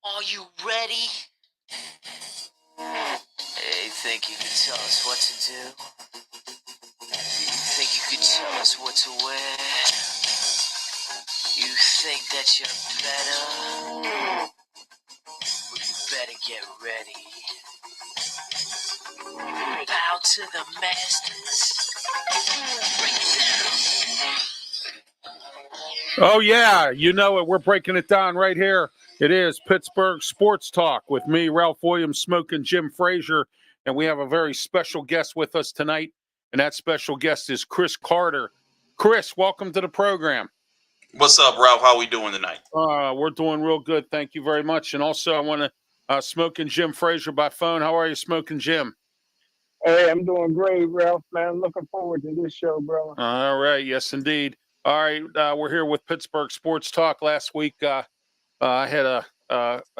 Are you ready? Hey, think you can tell us what to do? Think you could tell us what to wear? You think that you're better? Well, you better get ready. Bow to the masters. Break it down. Oh, yeah. You know it. We're breaking it down right here. It is Pittsburgh Sports Talk with me, Ralph Williams, Smokin, Jim Frazier. And we have a very special guest with us tonight. And that special guest is Chris Carter. Chris, welcome to the program. What's up, Ralph? How are we doing tonight? We're doing real good. Thank you very much. And also, I want to Smokin Jim Frazier by phone. How are you, Smokin Jim? Hey, I'm doing great, Ralph, man. Looking forward to this show, bro. All right. Yes, indeed. All right. We're here with Pittsburgh Sports Talk. Last week, I had a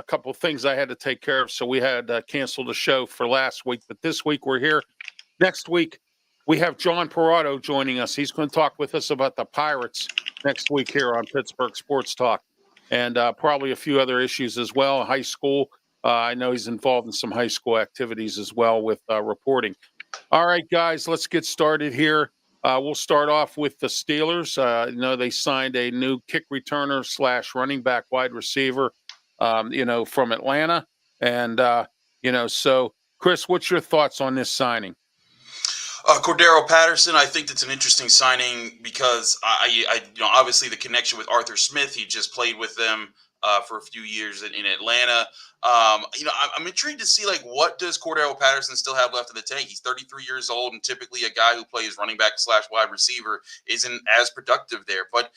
couple of things I had to take care of, so we had canceled the show for last week. But this week, we're here. Next week, we have John Parado joining us. He's going to talk with us about the Pirates next week here on Pittsburgh Sports Talk, and probably a few other issues as well. High school. I know he's involved in some high school activities as well with reporting. All right, guys, let's get started here. We'll start off with the Steelers. They signed a new kick returner / running back wide receiver, from Atlanta. And, so, Chris, what's your thoughts on this signing? Cordero Patterson, I think that's an interesting signing because I obviously the connection with Arthur Smith. He just played with them for a few years in Atlanta. I'm intrigued to see what does Cordero Patterson still have left in the tank. He's 33 years old, and typically a guy who plays running back / wide receiver isn't as productive there. But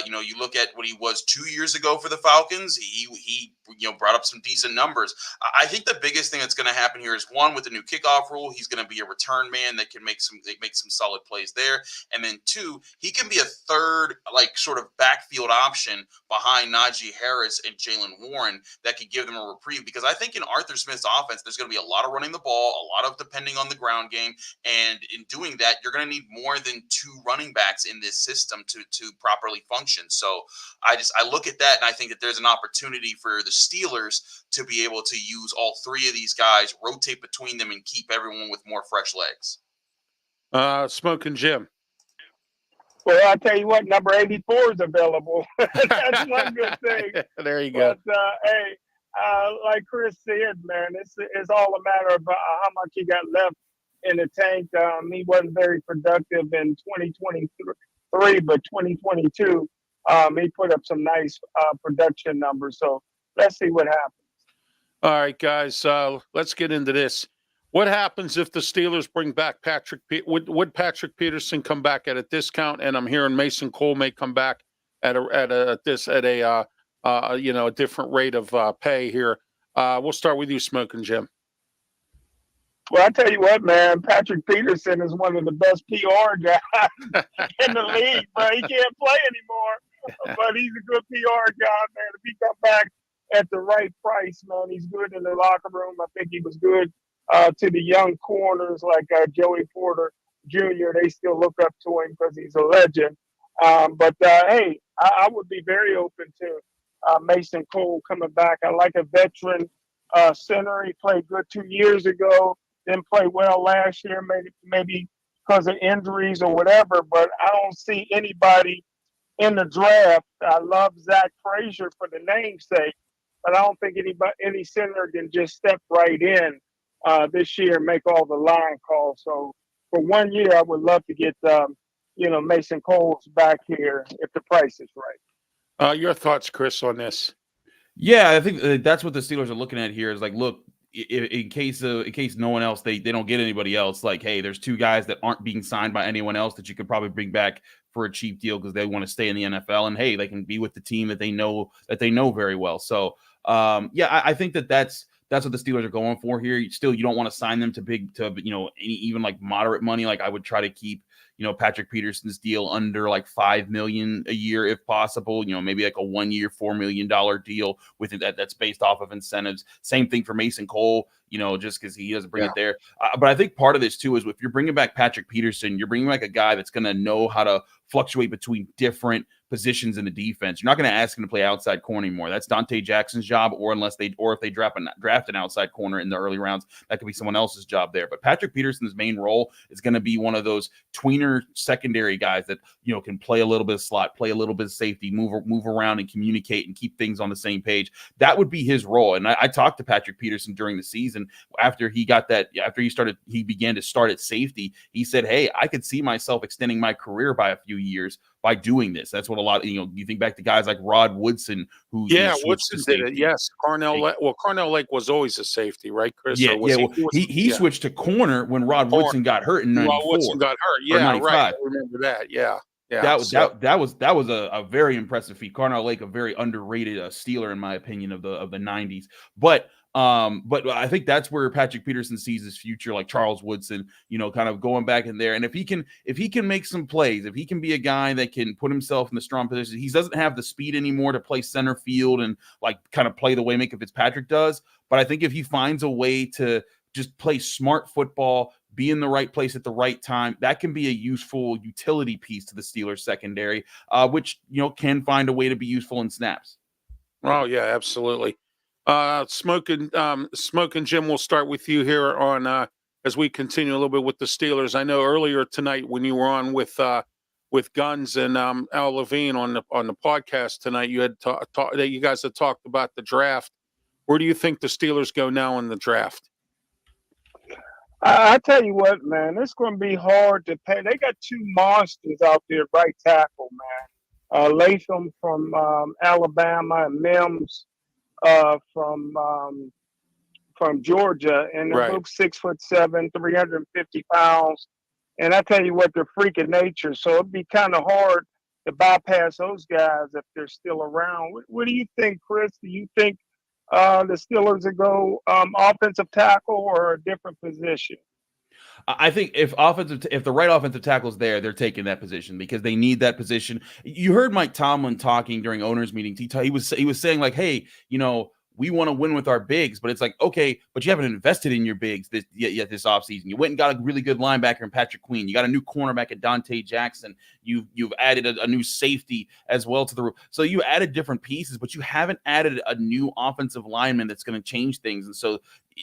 you look at what he was 2 years ago for the Falcons. He brought up some decent numbers. I think the biggest thing that's going to happen here is, one, with the new kickoff rule, he's going to be a return man that can make some solid plays there, and then two, he can be a third sort of backfield option behind Najee Harris and Jaylen Warren that could give them a reprieve, because I think in Arthur Smith's offense, there's going to be a lot of running the ball, a lot of depending on the ground game. And in doing that, you're going to need more than two running backs in this system to properly function. So I look at that and I think that there's an opportunity for the Steelers to be able to use all three of these guys, rotate between them, and keep everyone with more fresh legs. Smokin Jim. Well, I'll tell you what, number 84 is available. That's one good thing. There you go. But, like Chris said, man, it's all a matter of how much he got left in the tank. He wasn't very productive in 2023, but 2022, he put up some nice production numbers. So let's see what happens. All right, guys, let's get into this. What happens if the Steelers bring back Patrick? Would Patrick Peterson come back at a discount? And I'm hearing Mason Cole may come back at a different rate of pay here. We'll start with you, Smokin Jim. Well, I tell you what, man, Patrick Peterson is one of the best PR guys in the league, but he can't play anymore. But he's a good PR guy, man. If he come back at the right price, man, he's good in the locker room. I think he was good to the young corners like Joey Porter Jr. They still look up to him because he's a legend. Hey, I would be very open to Mason Cole coming back. I like a veteran center. He played good 2 years ago, didn't play well last year, maybe because of injuries or whatever, but I don't see anybody in the draft. I love Zach Frazier for the namesake, but I don't think any center can just step right in this year and make all the line calls. So for 1 year, I would love to get, Mason Cole's back here if the price is right. Your thoughts, Chris, on this? Yeah, I think that's what the Steelers are looking at here is look, in case no one else, they don't get anybody else, hey, there's two guys that aren't being signed by anyone else that you could probably bring back for a cheap deal because they want to stay in the NFL, and hey, they can be with the team that they know very well. So I think that's what the Steelers are going for here. You don't want to sign them to even moderate money. I would try to keep Patrick Peterson's deal under $5 million a year if possible. Maybe a 1 year $4 million deal with it that's based off of incentives. Same thing for Mason Cole. Just because he doesn't bring it there. But I think part of this too is if you're bringing back Patrick Peterson, you're bringing back a guy that's going to know how to fluctuate between different positions in the defense. You're not going to ask him to play outside corner anymore. That's Dante Jackson's job, or if they draft an outside corner in the early rounds, that could be someone else's job there. But Patrick Peterson's main role is going to be one of those tweener secondary guys that, you know, can play a little bit of slot, play a little bit of safety, move around and communicate and keep things on the same page. That would be his role. And I talked to Patrick Peterson during the season after he began to start at safety. He said, "Hey, I could see myself extending my career by a few years by doing this." That's what a lot of, you know, you think back to guys like Rod Woodson, who Woodson did it. Yes, Carnell Lake was always a safety, right, Chris? He switched to corner when Rod Woodson got hurt in '94. Rod Woodson got hurt. Yeah, right. I remember that. Yeah. That was a very impressive feat. Carnell Lake, a very underrated Steeler in my opinion of the '90s, but I think that's where Patrick Peterson sees his future, like Charles Woodson, you know, kind of going back in there. And if he can make some plays, if he can be a guy that can put himself in the strong position, he doesn't have the speed anymore to play center field and like kind of play the way Minkah Fitzpatrick does. But I think if he finds a way to just play smart football, be in the right place at the right time, that can be a useful utility piece to the Steelers secondary, which, you know, can find a way to be useful in snaps. Oh yeah, absolutely. Smokin, Jim, we'll start with you here on as we continue a little bit with the Steelers. I know earlier tonight when you were on with Guns and Al Levine on the podcast tonight, you had that you guys had talked about the draft. Where do you think the Steelers go now in the draft? I tell you what, man, it's going to be hard to pay. They got two monsters out there, right tackle, man. Latham from Alabama and Mims from Georgia, and they're both 6'7", 350 pounds. And I tell you what, they're freak of nature. So it'd be kind of hard to bypass those guys if they're still around. What do you think, Chris? Do you think the Steelers would go offensive tackle or a different position? I think if the right offensive tackle is there, they're taking that position because they need that position. You heard Mike Tomlin talking during owners' meetings. He was saying like, "Hey, you know, we want to win with our bigs," but it's like, okay, but you haven't invested in your bigs this offseason. You went and got a really good linebacker in Patrick Queen. You got a new cornerback at Dante Jackson. You've added a new safety as well to the room. So you added different pieces, but you haven't added a new offensive lineman that's going to change things. And so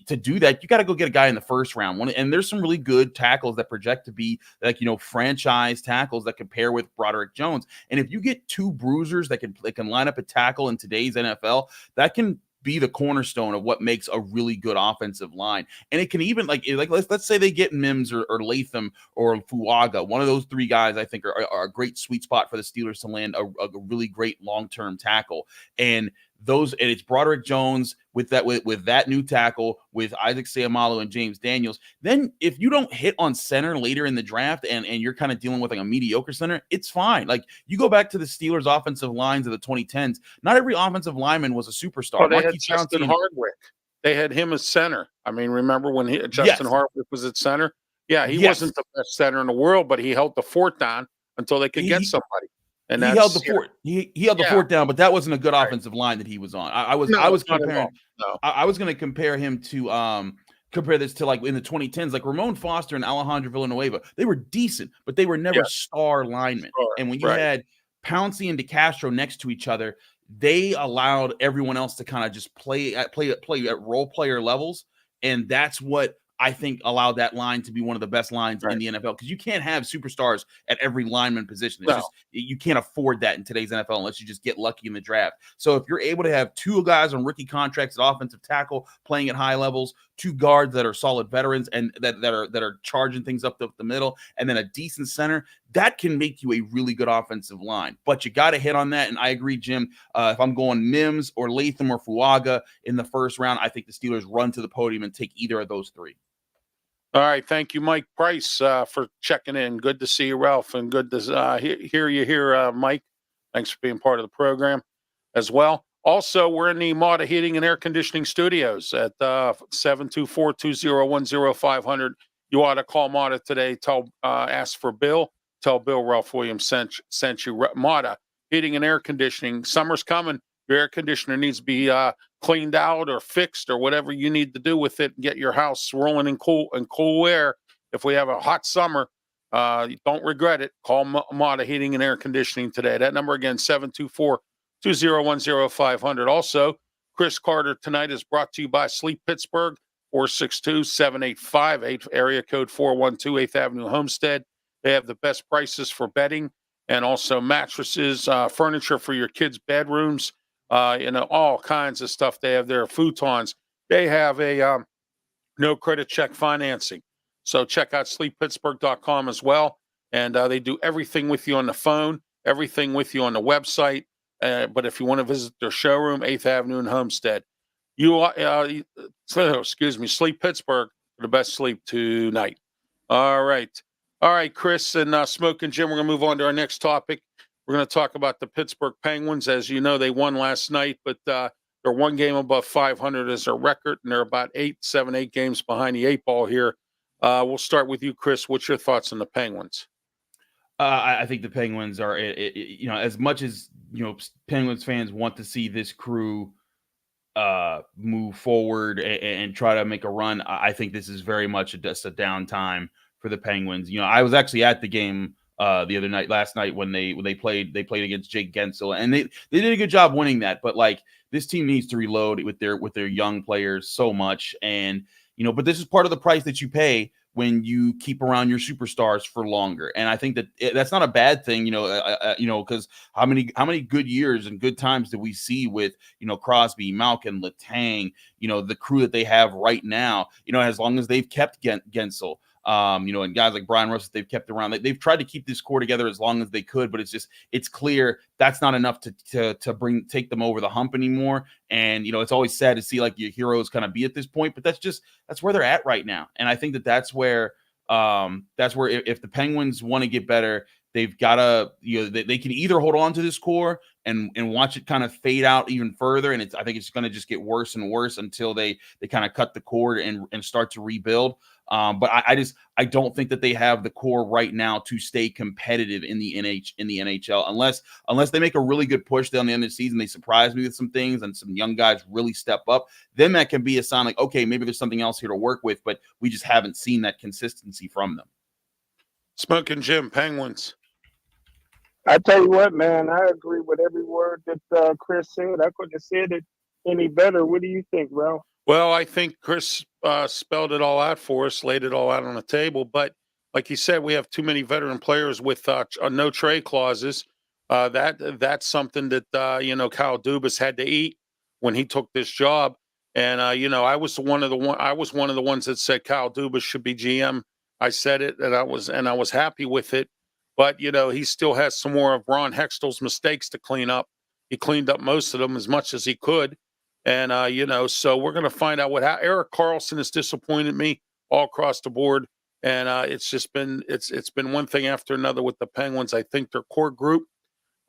to do that, you got to go get a guy in the first round. And there's some really good tackles that project to be like, you know, franchise tackles that can pair with Broderick Jones. And if you get two bruisers that can line up a tackle in today's NFL, that can be the cornerstone of what makes a really good offensive line. And it can even like let's say they get Mims or Latham or Fuaga. One of those three guys I think are a great sweet spot for the Steelers to land a really great long-term tackle. And it's Broderick Jones with that new tackle with Isaac Seumalo and James Daniels. Then if you don't hit on center later in the draft and you're kind of dealing with like a mediocre center, it's fine. Like you go back to the Steelers offensive lines of the 2010s. Not every offensive lineman was a superstar. Oh, they had Justin Hardwick. They had him as center. I mean, remember when Justin Hardwick was at center? Yeah, he wasn't the best center in the world, but he held the fort down until they could get somebody. And he held the fort. He held the fort down, but that wasn't a good offensive line that he was on. I was going to compare him to compare this to like in the 2010s, like Ramon Foster and Alejandro Villanueva. They were decent, but they were never star linemen. And when you had Pouncey and DeCastro next to each other, they allowed everyone else to kind of just play at role player levels, and that's what I think allowed that line to be one of the best lines in the NFL, because you can't have superstars at every lineman position. It's just you can't afford that in today's NFL unless you just get lucky in the draft. So if you're able to have two guys on rookie contracts at offensive tackle playing at high levels, two guards that are solid veterans and that are charging things up the middle, and then a decent center, that can make you a really good offensive line. But you got to hit on that. And I agree, Jim. If I'm going Mims or Latham or Fuaga in the first round, I think the Steelers run to the podium and take either of those three. All right. Thank you, Mike Price, for checking in. Good to see you, Ralph, and good to hear you here, Mike. Thanks for being part of the program as well. Also, we're in the Mata Heating and Air Conditioning Studios at 724-201-0500. You ought to call Mata today. Ask for Bill. Tell Bill Ralph Williams sent you. Mata Heating and Air Conditioning. Summer's coming. Your air conditioner needs to be cleaned out or fixed or whatever you need to do with it. Get your house rolling in cool air. If we have a hot summer, You don't regret it. Call Mata Heating and Air Conditioning today. That number again, 724-201-0500. Also, Chris Carter tonight is brought to you by Sleep Pittsburgh, 462-785-8, area code 412 8th Avenue, Homestead. They have the best prices for bedding and also mattresses, furniture for your kids' bedrooms, all kinds of stuff. They have their futons. They have a no credit check financing. So check out sleeppittsburgh.com as well. And they do everything with you on the phone, everything with you on the website. But if you want to visit their showroom, 8th Avenue in Homestead, Sleep Pittsburgh for the best sleep tonight. All right. All right, Chris and Smokin' Jim, we're going to move on to our next topic. We're going to talk about the Pittsburgh Penguins. As you know, they won last night, but they're one game above 500 as their record, and they're about 8 games behind the 8 ball here. We'll start with you, Chris. What's your thoughts on the Penguins? I think the Penguins are, as much as, Penguins fans want to see this crew move forward and try to make a run, I think this is very much just a downtime for the Penguins. I was actually at the game the other night, last night, when they played against Jake Gensel, and they did a good job winning that. But like, this team needs to reload with their young players so much, and but this is part of the price that you pay when you keep around your superstars for longer. And I think that that's not a bad thing, because how many good years and good times do we see with, Crosby, Malkin, Letang, the crew that they have right now, as long as they've kept Gensel, and guys like Brian Russ that they've kept around. They've tried to keep this core together as long as they could, but it's clear that's not enough to take them over the hump anymore. And it's always sad to see like your heroes kind of be at this point, but that's where they're at right now. And I think that's where if the Penguins want to get better, they've got to, they can either hold on to this core and watch it kind of fade out even further. And I think it's going to just get worse and worse until they kind of cut the cord and start to rebuild. But I don't think that they have the core right now to stay competitive in the NHL unless they make a really good push down the end of the season. They surprise me with some things and some young guys really step up. Then that can be a sign like, okay, maybe there's something else here to work with, but we just haven't seen that consistency from them. Smokin' Jim, Penguins. I tell you what, man, I agree with every word that Chris said. I couldn't have said it any better. What do you think, Ralph? Well, I think Chris spelled it all out for us, laid it all out on the table. But like you said, we have too many veteran players with no trade clauses. That's something that Kyle Dubas had to eat when he took this job. And I was one of the ones that said Kyle Dubas should be GM. I said it, and I was happy with it. But he still has some more of Ron Hextall's mistakes to clean up. He cleaned up most of them as much as he could. And, so we're going to find out how Erik Karlsson has disappointed me all across the board. And it's just been one thing after another with the Penguins. I think their core group,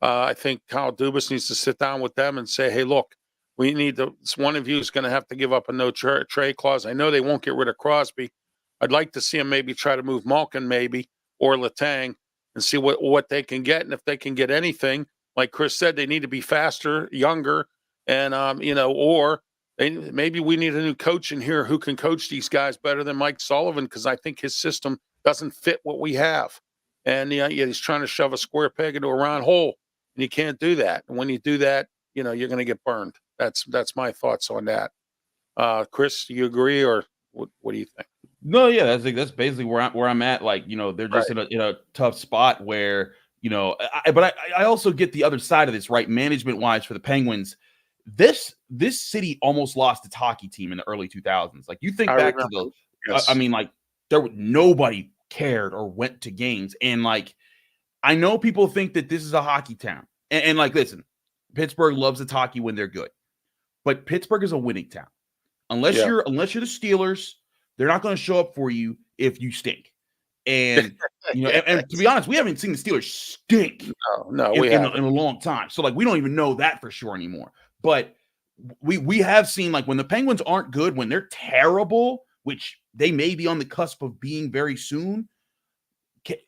I think Kyle Dubas needs to sit down with them and say, hey, look, we need to, one of you is going to have to give up a no trade clause. I know they won't get rid of Crosby. I'd like to see him maybe try to move Malkin maybe or Letang and see what they can get. And if they can get anything, like Chris said, they need to be faster, younger. And, or maybe we need a new coach in here who can coach these guys better than Mike Sullivan, because I think his system doesn't fit what we have. And he's trying to shove a square peg into a round hole, and you can't do that. And when you do that, you're going to get burned. That's my thoughts on that. Chris, do you agree, or what do you think? No, yeah, that's basically where I'm at. Like, they're just Right. in a tough spot where, but I also get the other side of this, right? Management wise for the Penguins, this city almost lost its hockey team in the early 2000s. Like, you think back to the, Yes. I mean, like, nobody cared or went to games. And like, I know people think that this is a hockey town. And like, listen, Pittsburgh loves its hockey when they're good, but Pittsburgh is a winning town. Unless you're the Steelers, they're not going to show up for you if you stink. And and to be honest, we haven't seen the Steelers stink in a long time. So like, we don't even know that for sure anymore. But we have seen, like, when the Penguins aren't good, when they're terrible, which they may be on the cusp of being very soon.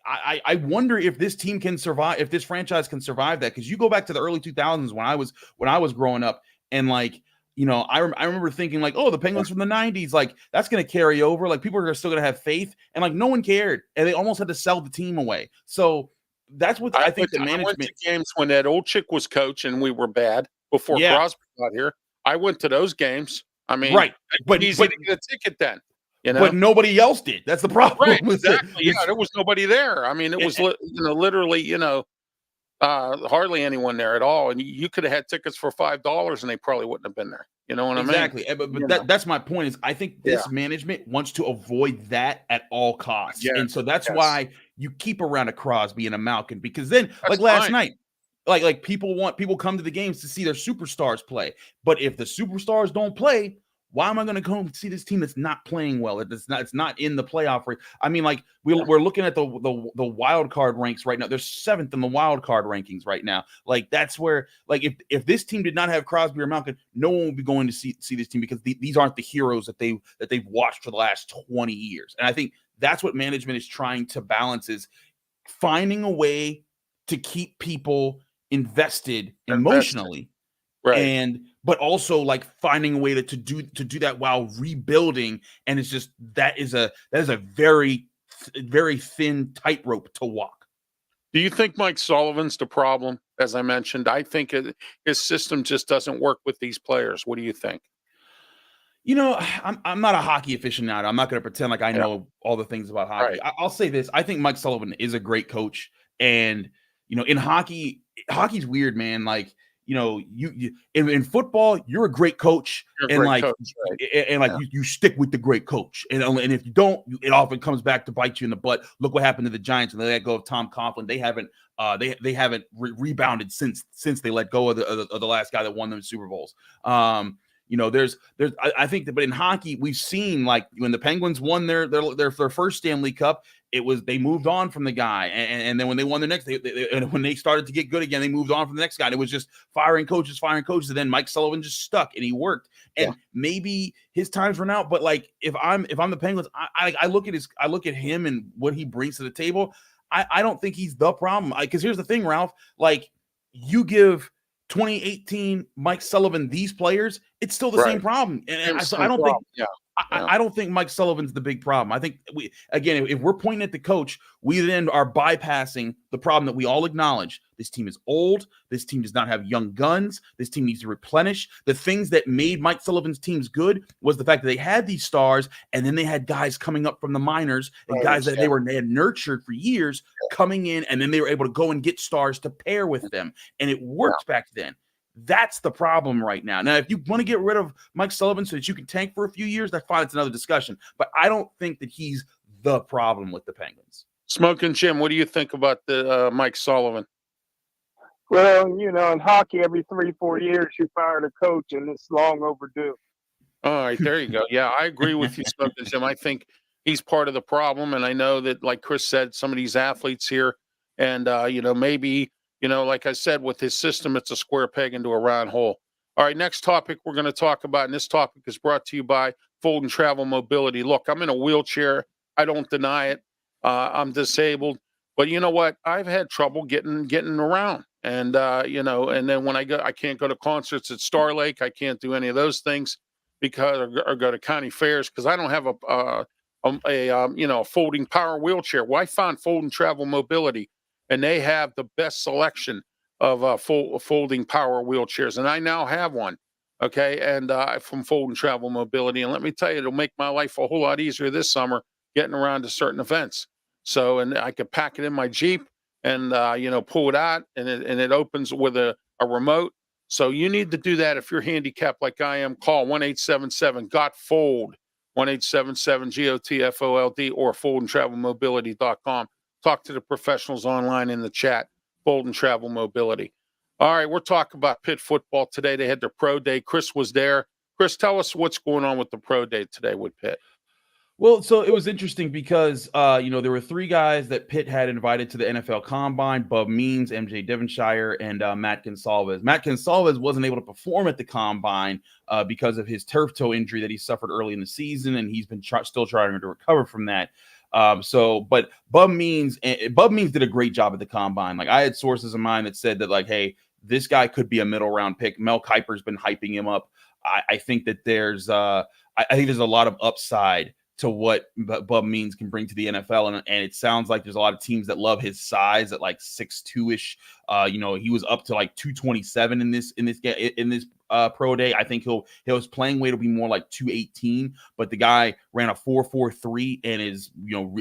I wonder if this team can survive, if this franchise can survive that. Because you go back to the early 2000s when I was growing up, and like, I remember thinking like, oh, the Penguins from the 90s, like that's going to carry over. Like people are still going to have faith. And like no one cared. And they almost had to sell the team away. So that's what I think the management. I went to games when that old chick was coach and we were bad before Crosby got here. I went to those games. I mean, right. But easy to get a ticket then. But nobody else did. That's the problem. Right, exactly. Yeah, there was nobody there. I mean, it was literally, hardly anyone there at all. And you could have had tickets for $5 and they probably wouldn't have been there. You know what I mean? Exactly. But that's my point is I think this management wants to avoid that at all costs. Yeah. And so that's why you keep around a Crosby and a Malkin, because then like last night, like people come to the games to see their superstars play. But if the superstars don't play, why am I going to go and see this team that's not playing well? It's not in the playoff race. I mean, like we're looking at the wild card ranks right now. They're 7th in the wild card rankings right now. Like that's where, like if this team did not have Crosby or Malkin, no one would be going to see this team, because these aren't the heroes that they've watched for the last 20 years. And I think that's what management is trying to balance, is finding a way to keep people invested emotionally. Right. But also like finding a way to do that while rebuilding. And it's just that is a very, very thin tightrope to walk. Do you think Mike Sullivan's the problem? As I mentioned, I think his system just doesn't work with these players. What do you think? I'm not a hockey aficionado. I'm not going to pretend like I know all the things about hockey. Right. I'll say this. I think Mike Sullivan is a great coach. And, in hockey's weird, man. Like, you in football, you're a great coach, you stick with the great coach, and if you don't, it often comes back to bite you in the butt. Look what happened to the Giants when they let go of Tom Coughlin. They haven't rebounded since they let go of the last guy that won them Super Bowls. I think that, but in hockey, we've seen like when the Penguins won their first Stanley Cup, they moved on from the guy, and then when they won the next, when they started to get good again, they moved on from the next guy. And it was just firing coaches, and then Mike Sullivan just stuck and he worked. And maybe his time's run out, but like if I'm the Penguins, I look at him and what he brings to the table. I don't think he's the problem. Because here's the thing, Ralph, like you give 2018 Mike Sullivan these players, it's still the same problem. And I don't think I don't think Mike Sullivan's the big problem. I think if we're pointing at the coach, we then are bypassing the problem that we all acknowledge. This team is old. This team does not have young guns. This team needs to replenish. The things that made Mike Sullivan's teams good was the fact that they had these stars, and then they had guys coming up from the minors and guys that they had nurtured for years coming in, and then they were able to go and get stars to pair with them. And it worked back then. That's the problem right now. Now, if you want to get rid of Mike Sullivan so that you can tank for a few years, that's fine. It's another discussion. But I don't think that he's the problem with the Penguins. Smokin' Jim, what do you think about the Mike Sullivan? Well, in hockey, every 3-4 years you fire the coach, and it's long overdue. All right, there you go. Yeah, I agree with you, Smokin' Jim. I think he's part of the problem, and I know that, like Chris said, some of these athletes here, and maybe. Like I said, with his system, it's a square peg into a round hole. All right, next topic we're going to talk about, and this topic is brought to you by Fold and Travel Mobility. Look, I'm in a wheelchair. I don't deny it. I'm disabled. But you know what? I've had trouble getting around. And, and then when I can't go to concerts at Star Lake. I can't do any of those things or go to county fairs because I don't have a folding power wheelchair. Well, I found Fold and Travel Mobility. And they have the best selection of folding power wheelchairs. And I now have one, okay, and from Fold and Travel Mobility. And let me tell you, it'll make my life a whole lot easier this summer getting around to certain events. So, and I could pack it in my Jeep and, pull it out, and it opens with a remote. So you need to do that if you're handicapped like I am. Call 1-877-GOT-FOLD, 1-877-GOTFOLD, or foldandtravelmobility.com. Talk to the professionals online in the chat, Fold and Travel Mobility. All right, we're talking about Pitt football today. They had their pro day. Chris was there. Chris, tell us what's going on with the pro day today with Pitt. Well, so it was interesting because, there were 3 guys that Pitt had invited to the NFL Combine: Bub Means, MJ Devonshire, and Matt Gonsalves. Matt Gonsalves wasn't able to perform at the Combine because of his turf toe injury that he suffered early in the season, and he's been still trying to recover from that. But Bub Means did a great job at the Combine. Like, I had sources of mine that said that, like, hey, this guy could be a middle round pick. Mel Kiper's been hyping him up. I think that there's I think there's a lot of upside to what Bub Means can bring to the NFL. And it sounds like there's a lot of teams that love his size at like 6'2"-ish. He was up to like 227 in this pro day. I think his playing weight will be more like 218, but the guy ran a 4.43 and is,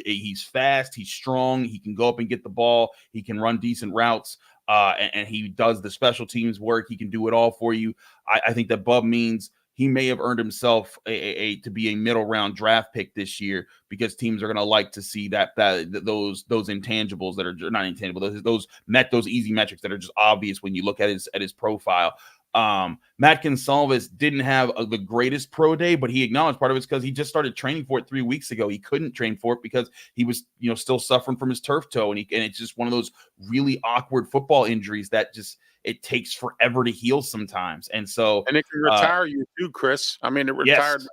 he's fast, he's strong, he can go up and get the ball, he can run decent routes. And he does the special teams work. He can do it all for you. I think that Bub Means he may have earned himself to be a middle round draft pick this year, because teams are going to like to see those intangibles that are not intangible, those easy metrics that are just obvious when you look at his profile. Matt Gonsalves didn't have the greatest pro day, but he acknowledged part of it's because he just started training for it 3 weeks ago. He couldn't train for it because he was, still suffering from his turf toe, and it's just one of those really awkward football injuries that just it takes forever to heal sometimes. And so, and it can retire you too, Chris. I mean, it retired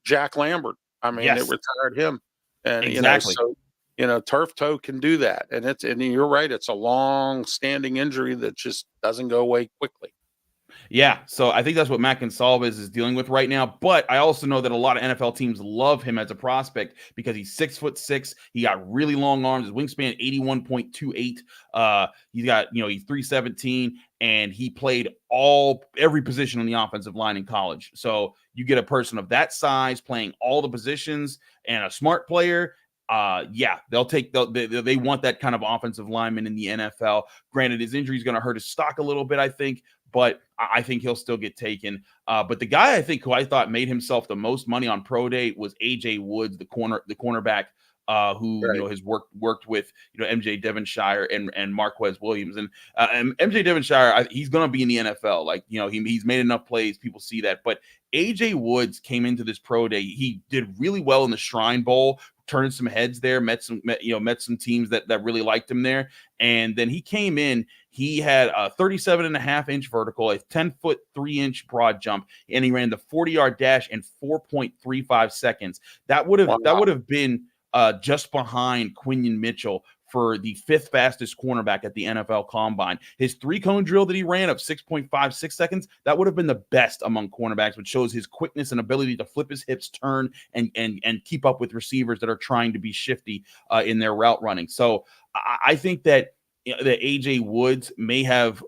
Jack Lambert. I mean, it retired him, and exactly. Turf toe can do that, and you're right. It's a long-standing injury that just doesn't go away quickly. Yeah, so I think that's what Matt Gonsalves is dealing with right now. But I also know that a lot of NFL teams love him as a prospect because he's 6'6". He got really long arms. His wingspan 81.28. He's got he's 317, and he played every position on the offensive line in college. So you get a person of that size playing all the positions and a smart player. They want that kind of offensive lineman in the NFL. Granted, his injury is going to hurt his stock a little bit, I think, but I think he'll still get taken. But the guy who I thought made himself the most money on pro day was AJ Woods, the cornerback, who has worked with MJ Devonshire and Marquez Williams. And MJ Devonshire, he's going to be in the NFL. Like, he's made enough plays, people see that. But AJ Woods came into this pro day. He did really well in the Shrine Bowl, turned some heads there, met some teams that really liked him there. And then he came in, he had a 37.5-inch vertical, a 10-foot 3-inch broad jump, and he ran the 40-yard dash in 4.35 seconds. That would have been just behind Quinion Mitchell for the 5th fastest cornerback at the NFL Combine. His 3-cone drill that he ran of 6.56 seconds, that would have been the best among cornerbacks, which shows his quickness and ability to flip his hips, turn, and keep up with receivers that are trying to be shifty in their route running. So I think that that AJ Woods may have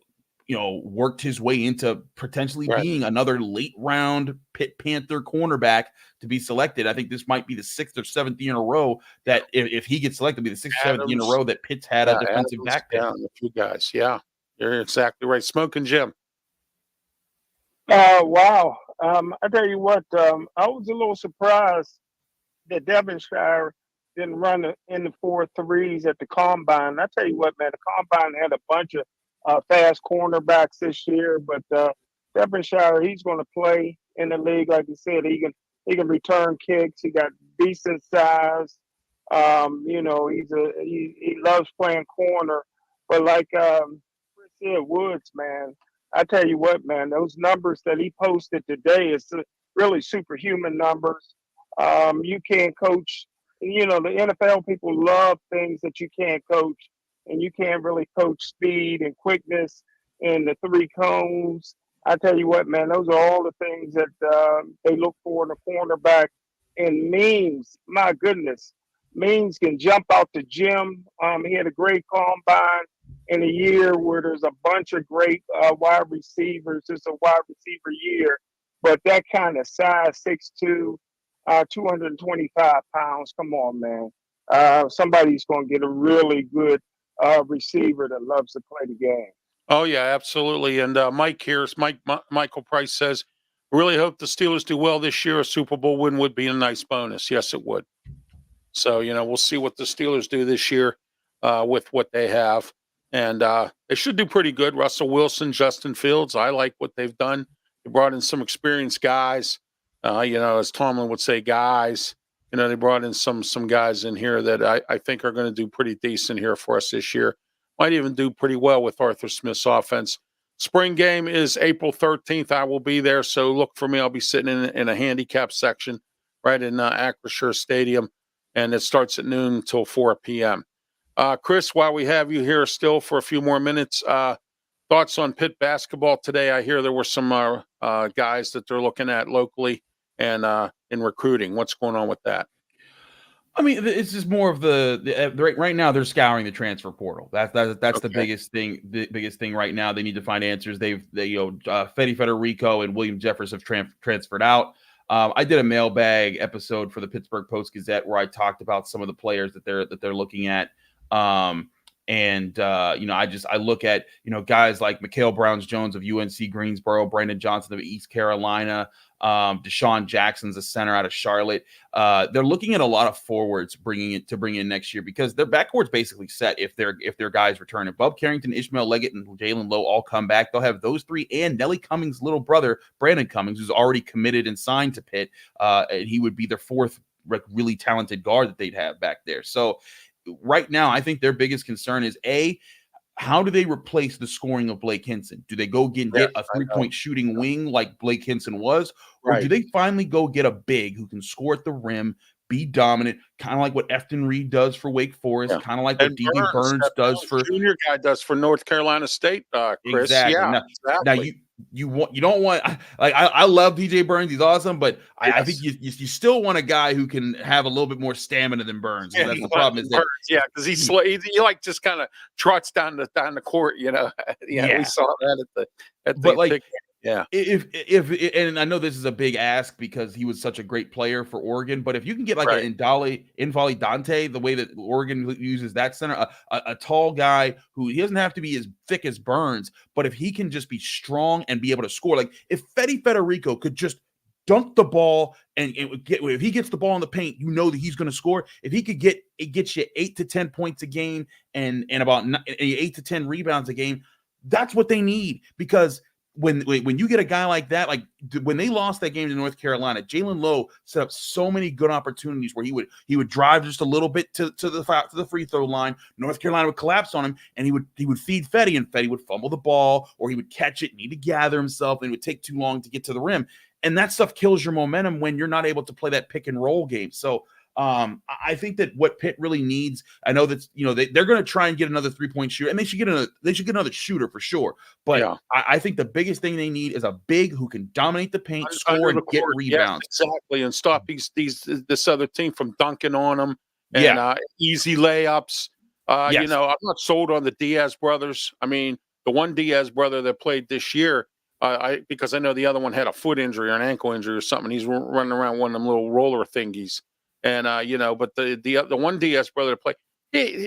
worked his way into potentially being another late round Pitt Panther cornerback to be selected. I think this might be the 6th or 7th year in a row that if he gets selected, it'll be the 6th or 7th year in a row that Pitt's had a defensive back pick. Yeah, a few guys. Yeah, you're exactly right. Smokin' Jim. Wow. I tell you what, I was a little surprised that Devonshire didn't run in the 4.3s at the Combine. I tell you what, man, the Combine had a bunch of fast cornerbacks this year, but Devonshire, he's going to play in the league. Like you said, he can return kicks. He got decent size. He loves playing corner. But like Chris said, Woods, man, I tell you what, man, those numbers that he posted today is really superhuman numbers. You can't coach. The NFL people love things that you can't coach, and you can't really coach speed and quickness and the 3 cones. I tell you what, man, those are all the things that they look for in a cornerback. And Means, my goodness, Means can jump out the gym. He had a great combine in a year where there's a bunch of great wide receivers. It's a wide receiver year, but that kind of size, 6'2", 225 pounds. Come on, man. Somebody's going to get a really good receiver that loves to play the game. Oh, yeah, absolutely. And Michael Price says, really hope the Steelers do well this year. A Super Bowl win would be a nice bonus. Yes, it would. So, we'll see what the Steelers do this year with what they have. And they should do pretty good. Russell Wilson, Justin Fields, I like what they've done. They brought in some experienced guys. As Tomlin would say, guys, they brought in some guys in here that I think are going to do pretty decent here for us this year. Might even do pretty well with Arthur Smith's offense. Spring game is April 13th. I will be there, so look for me. I'll be sitting in a handicap section right in Acrisure Stadium, and it starts at noon until 4 p.m. Chris, while we have you here still for a few more minutes, thoughts on Pitt basketball today? I hear there were some guys that they're looking at locally and in recruiting. What's going on with that? I mean, it's just more of right now they're scouring the transfer portal. That's Okay. the biggest thing. The biggest thing right now, they need to find answers. Fede Federico and William Jeffers have transferred out. I did a mailbag episode for the Pittsburgh Post-Gazette where I talked about some of the players that they're looking at. I look at, guys like Mikhail Browns-Jones of UNC Greensboro, Brandon Johnson of East Carolina, Deshaun Jackson's a center out of Charlotte. They're looking at a lot of forwards bring in next year because their backcourt's basically set if their guys return. If Bub Carrington, Ishmael Leggett, and Jalen Lowe all come back, they'll have those three and Nelly Cummings' little brother, Brandon Cummings, who's already committed and signed to Pitt. And he would be their fourth really talented guard that they'd have back there. So right now, I think their biggest concern is how do they replace the scoring of Blake Hinson? Do they go get a three-point shooting wing like Blake Hinson was? Or do they finally go get a big who can score at the rim, be dominant, kind of like what Efton Reed does for Wake Forest, kind of like what D.B. Burns does for junior guy does for North Carolina State, Chris. Exactly. Yeah, Now you don't want I love DJ Burns, he's awesome, but I think you still want a guy who can have a little bit more stamina than Burns. Yeah, that's the problem. Is that because he like just kind of trots down the court, we saw that at the yeah. If and I know this is a big ask because he was such a great player for Oregon, but if you can get like an N'Faly Dante, the way that Oregon uses that center, a tall guy who he doesn't have to be as thick as Burns, but if he can just be strong and be able to score, like if Fede Federico could just dunk the ball and if he gets the ball in the paint, that he's going to score. If he could get you 8 to 10 points a game and about 8 to 10 rebounds a game, that's what they need because. When you get a guy like that, like when they lost that game to North Carolina, Jalen Lowe set up so many good opportunities where he would drive just a little bit to the free throw line. North Carolina would collapse on him, and he would feed Fede, and Fede would fumble the ball, or he would catch it, need to gather himself, and it would take too long to get to the rim. And that stuff kills your momentum when you're not able to play that pick and roll game. So I think that what Pitt really needs, I know that they're going to try and get another 3-point shooter, and they should get another shooter for sure. But I think the biggest thing they need is a big who can dominate the paint, score, and get rebounds. Yes, exactly, and stop this other team from dunking on them and easy layups. I'm not sold on the Diaz brothers. I mean, the one Diaz brother that played this year, because I know the other one had a foot injury or an ankle injury or something. He's running around one of them little roller thingies. And but the one Diaz brother to play,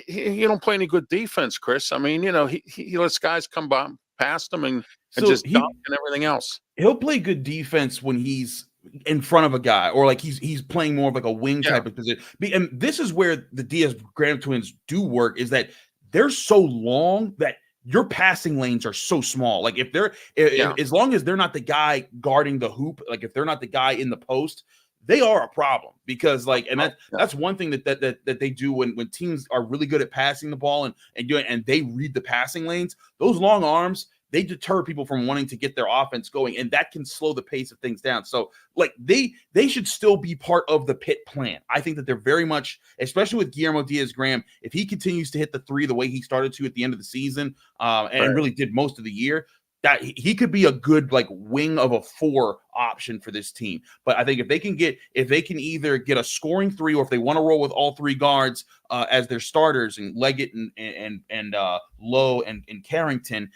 he don't play any good defense, Chris. I mean, he lets guys come by past him and just dunk and everything else. He'll play good defense when he's in front of a guy, or like he's playing more of like a wing type of position. And this is where the Diaz-Graham twins do work, is that they're so long that your passing lanes are so small. Like as long as they're not the guy guarding the hoop, like if they're not the guy in the post, they are a problem because that's one thing that they do when teams are really good at passing the ball and they read the passing lanes. Those long arms, they deter people from wanting to get their offense going, and that can slow the pace of things down. So like they should still be part of the Pitt plan. I think that they're very much, especially with Guillermo Diaz-Graham, if he continues to hit the three the way he started to at the end of the season and really did most of the year, that he could be a good like wing of a 4 option for this team. But I think if they can either get a scoring 3, or if they want to roll with all 3 guards as their starters and Leggett and Lowe and Carrington,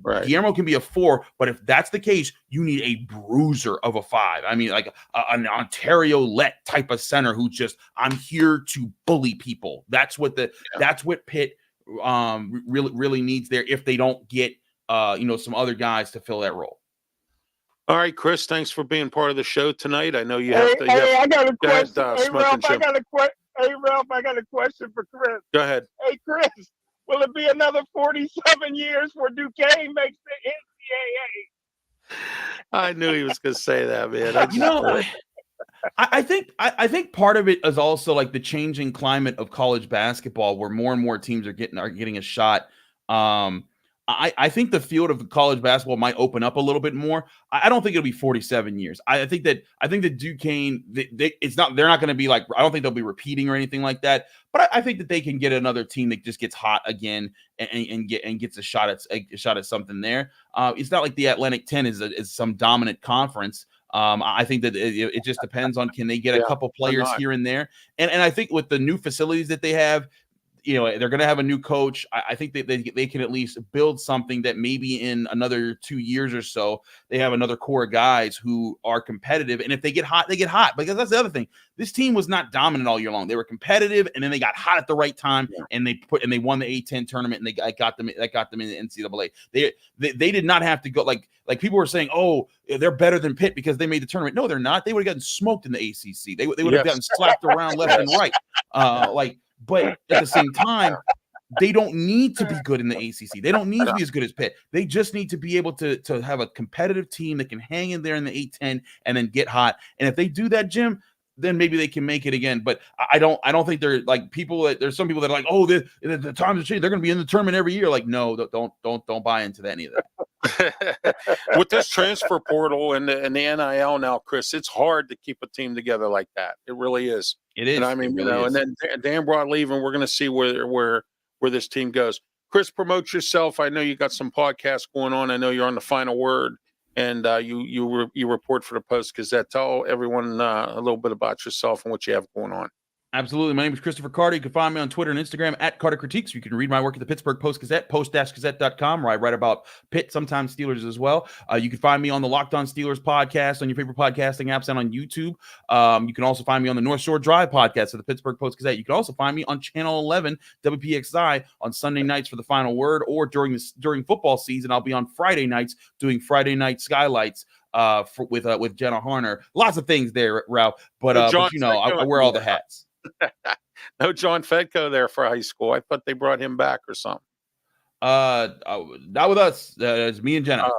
Guillermo can be a 4. But if that's the case, you need a bruiser of a 5. I mean, like an Ontario Lett type of center who just, I'm here to bully people. That's what that's what Pitt really needs there if they don't get some other guys to fill that role. All right, Chris, thanks for being part of the show tonight. I know you have to. I got a question. Ralph, I got a question for Chris. Go ahead. Hey, Chris, will it be another 47 years before Duquesne makes the NCAA? I knew he was going to say that, man. I think part of it is also like the changing climate of college basketball, where more and more teams are getting a shot. I think the field of college basketball might open up a little bit more. I don't think it'll be 47 years. I think that Duquesne, they're not going to be like, I don't think they'll be repeating or anything like that. But I think that they can get another team that just gets hot again and gets a shot at something there. It's not like the Atlantic 10 is some dominant conference. I think that it just depends on, can they get a couple players here and there. And I think with the new facilities that they have, they're going to have a new coach. I think that they can at least build something that maybe in another 2 years or so, they have another core of guys who are competitive. And if they get hot, they get hot. Because that's the other thing. This team was not dominant all year long. They were competitive, and then they got hot at the right time, and they won the A-10 tournament, and they got them in the NCAA. They did not have to go like people were saying, oh, they're better than Pitt because they made the tournament. No, they're not. They would have gotten smoked in the ACC. They would have gotten slapped around left and right. But at the same time, they don't need to be good in the ACC. They don't need to be as good as Pitt. They just need to be able to have a competitive team that can hang in there in the A-10 and then get hot. And if they do that, Jim, then maybe they can make it again. But I don't think they're like people that there's some people that are like, oh, the times have changed. They're going to be in the tournament every year. Like, no, don't buy into that either. With this transfer portal and the NIL now, Chris, it's hard to keep a team together like that. It really is. It is. And I mean, really and then Dan Broad leaving, we're going to see where this team goes. Chris, promote yourself. I know you got some podcasts going on. I know you're on the Final Word, and you report for the Post-Gazette. Tell everyone a little bit about yourself and what you have going on. Absolutely. My name is Christopher Carter. You can find me on Twitter and Instagram at Carter Critiques. You can read my work at the Pittsburgh Post-Gazette, post-gazette.com, where I write about Pitt, sometimes Steelers as well. You can find me on the Locked On Steelers podcast on your favorite podcasting apps and on YouTube. You can also find me on the North Shore Drive podcast of the Pittsburgh Post-Gazette. You can also find me on Channel 11 WPXI on Sunday nights for the Final Word, or during football season, I'll be on Friday nights doing Friday Night Skylights with Jenna Harner. Lots of things there, Ralph. But I wear all the hats. No John Fedko there for high school. I thought they brought him back or something. Not with us. It's me and Jenna.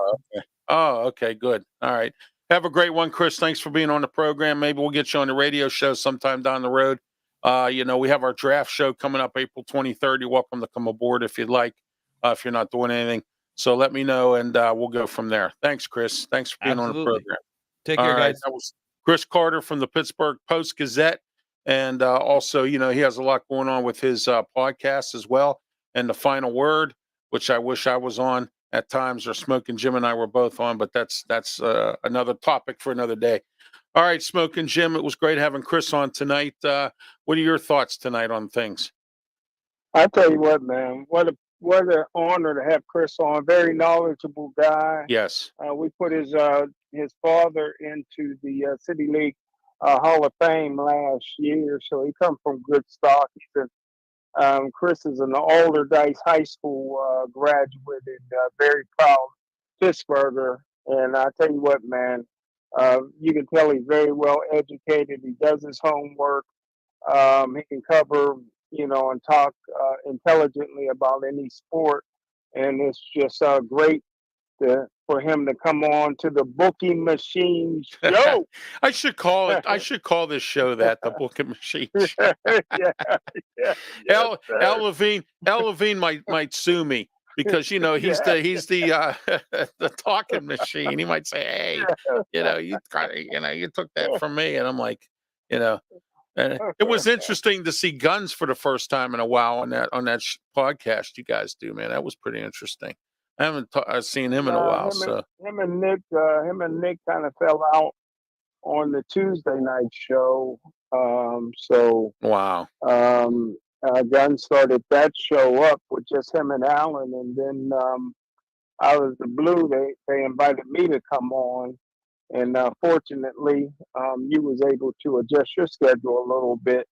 Okay, good. All right. Have a great one, Chris. Thanks for being on the program. Maybe we'll get you on the radio show sometime down the road. We have our draft show coming up April 23rd. You're welcome to come aboard if you'd like, if you're not doing anything. So let me know, and we'll go from there. Thanks, Chris. Thanks for being on the program. Take care, guys. That was Chris Carter from the Pittsburgh Post-Gazette. And also, he has a lot going on with his podcast as well. And the Final Word, which I wish I was on at times, or Smokin Jim and I were both on, but that's another topic for another day. All right, Smokin Jim, it was great having Chris on tonight. What are your thoughts tonight on things? I tell you what, man, what an honor to have Chris on. Very knowledgeable guy. Yes. We put his father into the City League Hall of Fame last year, so he comes from good stock. Chris is an older Dice High School graduate and very proud Pittsurgher. And I tell you what, man, you can tell he's very well educated. He does his homework. He can cover, and talk intelligently about any sport. And it's just great for him to come on to the Booking Machine show. I should call this show that, the Booking Machine show. yeah. Al Levine might sue me because he's the talking machine. He might say, hey, you took that from me, and I'm like, and it was interesting to see Guns for the first time in a while on that podcast you guys do, man. That was pretty interesting. I haven't seen him in a while. Him and Nick kind of fell out on the Tuesday night show. Wow. Gunn started that show up with just him and Alan, and then out of the blue, they invited me to come on, and fortunately, you was able to adjust your schedule a little bit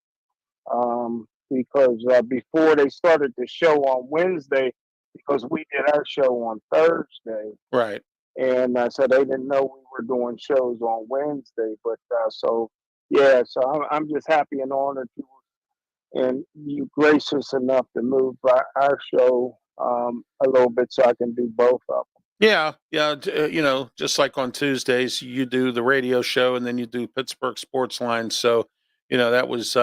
because before they started the show on Wednesday. Because we did our show on Thursday. Right. And so they didn't know we were doing shows on Wednesday. But so I'm just happy and honored and you gracious enough to move our show a little bit so I can do both of them. Yeah. Just like on Tuesdays, you do the radio show and then you do Pittsburgh Sports Line. So, that was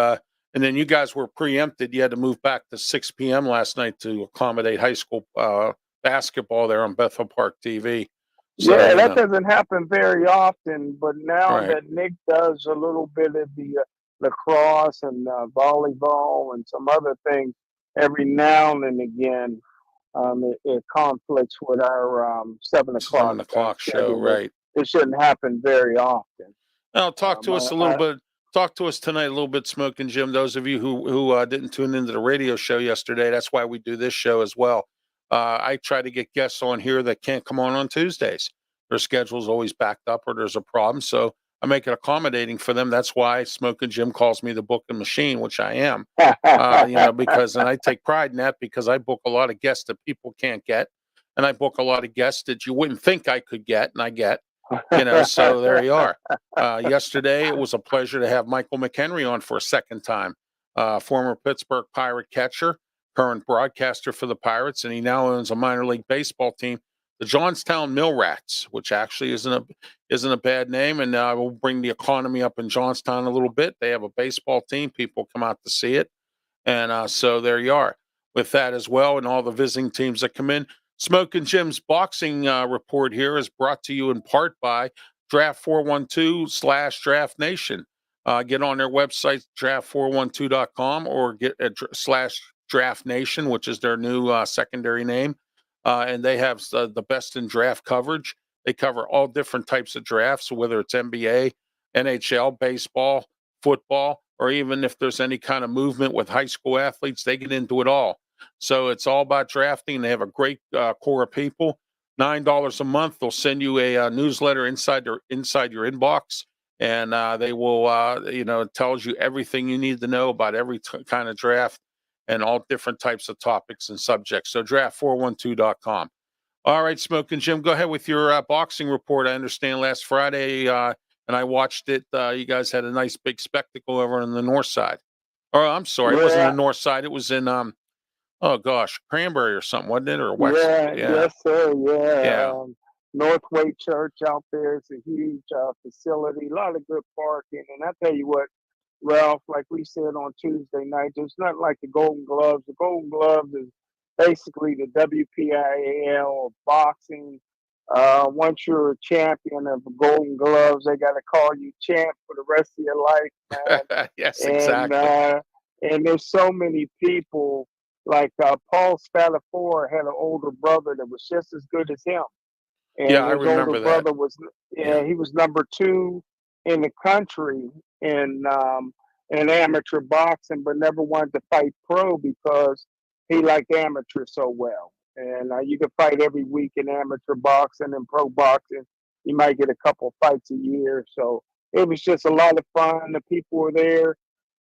and then you guys were preempted. You had to move back to 6 p.m. last night to accommodate high school basketball there on Bethel Park TV. So, Yeah, you that know, doesn't happen very often, but now right. that Nick does a little bit of the lacrosse and volleyball and some other things every now and again, it conflicts with our 7 o'clock 7 o'clock show, schedule. right? It shouldn't happen very often. Now, talk to us a little I, bit. Talk to us tonight a little bit, Smokin' Jim. Those of you who didn't tune into the radio show yesterday, that's why we do this show as well. I try to get guests on here that can't come on Tuesdays. Their schedule's always backed up or there's a problem, so I make it accommodating for them. That's why Smokin' Jim calls me the booking machine, which I am. Because and I take pride in that because I book a lot of guests that people can't get, and I book a lot of guests that you wouldn't think I could get, and I get. So there you are. Yesterday, it was a pleasure to have Michael McHenry on for a second time. Former Pittsburgh Pirate catcher, current broadcaster for the Pirates, and he now owns a minor league baseball team, the Johnstown Mill Rats, which actually isn't a bad name, and will bring the economy up in Johnstown a little bit. They have a baseball team; people come out to see it, and so there you are with that as well, and all the visiting teams that come in. Smokin' Jim's boxing report here is brought to you in part by Draft 412/Draft Nation. Get on their website, draft412.com, or get /Draft Nation, which is their new secondary name. And they have the best in draft coverage. They cover all different types of drafts, whether it's NBA, NHL, baseball, football, or even if there's any kind of movement with high school athletes, they get into it all. So it's all about drafting. They have a great core of people. $9 a month. They'll send you a newsletter inside your inbox, and they will, it tells you everything you need to know about every kind of draft and all different types of topics and subjects. So draft412.com. All right, Smokin' Jim, go ahead with your boxing report. I understand last Friday, and I watched it. You guys had a nice big spectacle over on the north side. Oh, I'm sorry, it wasn't the north side. It was in oh gosh, Cranberry or something, wasn't it? Or West? Yeah, yes, sir. Yeah. Northway Church out there. It's a huge facility, a lot of good parking. And I tell you what, Ralph, like we said on Tuesday night, there's nothing like the Golden Gloves. The Golden Gloves is basically the WPIAL of boxing. Once you're a champion of the Golden Gloves, they got to call you champ for the rest of your life, man. Yes, And exactly. and there's so many people. Like Paul Spatafor had an older brother that was just as good as him, Yeah, and I his older remember that. brother was Yeah. he was number 2 in the country in amateur boxing, but never wanted to fight pro because he liked amateur so well. And you can fight every week in amateur boxing and pro boxing. You might get a couple fights a year, so it was just a lot of fun. The people were there.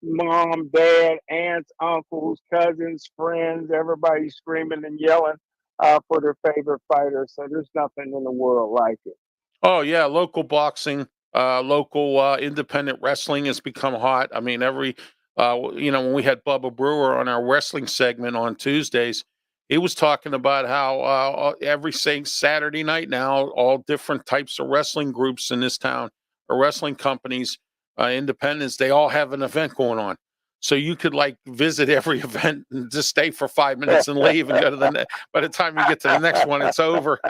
Mom, dad, aunts, uncles, cousins, friends, everybody screaming and yelling for their favorite fighter. So there's nothing in the world like it. Oh yeah, local boxing, local independent wrestling has become hot. I mean, when we had Bubba Brewer on our wrestling segment on Tuesdays, he was talking about how every Saturday night now, all different types of wrestling groups in this town or wrestling companies, independents, they all have an event going on. So you could like visit every event and just stay for 5 minutes and leave and go to the next. By the time you get to the next one, it's over.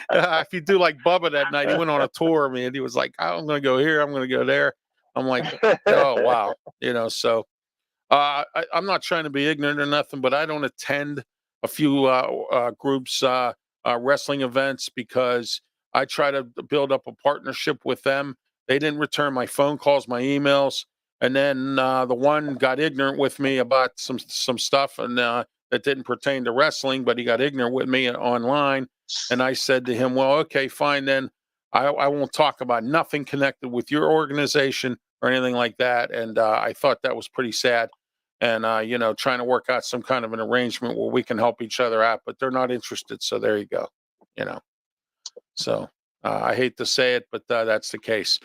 If you do like Bubba that night, he went on a tour, man. He was like, oh, I'm going to go here. I'm going to go there. I'm like, oh, wow. So I'm not trying to be ignorant or nothing, but I don't attend a few groups, wrestling events because I try to build up a partnership with them. They didn't return my phone calls, my emails. And then the one got ignorant with me about some stuff and that didn't pertain to wrestling, but he got ignorant with me online. And I said to him, well, okay, fine, then I won't talk about nothing connected with your organization or anything like that. And I thought that was pretty sad. And, trying to work out some kind of an arrangement where we can help each other out, but they're not interested. So there you go, So I hate to say it, but that's the case.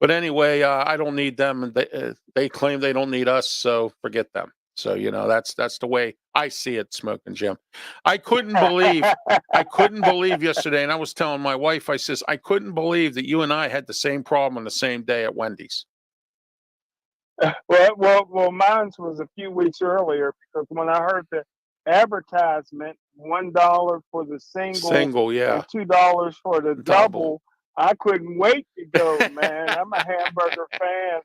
But anyway, I don't need them, and they claim they don't need us, so forget them. So that's the way I see it, Smokin' Jim. I couldn't believe yesterday, and I was telling my wife, I says I couldn't believe that you and I had the same problem on the same day at Wendy's. Well, mine was a few weeks earlier because when I heard advertisement, $1 for the single yeah. and $2 for the Double. double. I couldn't wait to go, man. I'm a hamburger fan,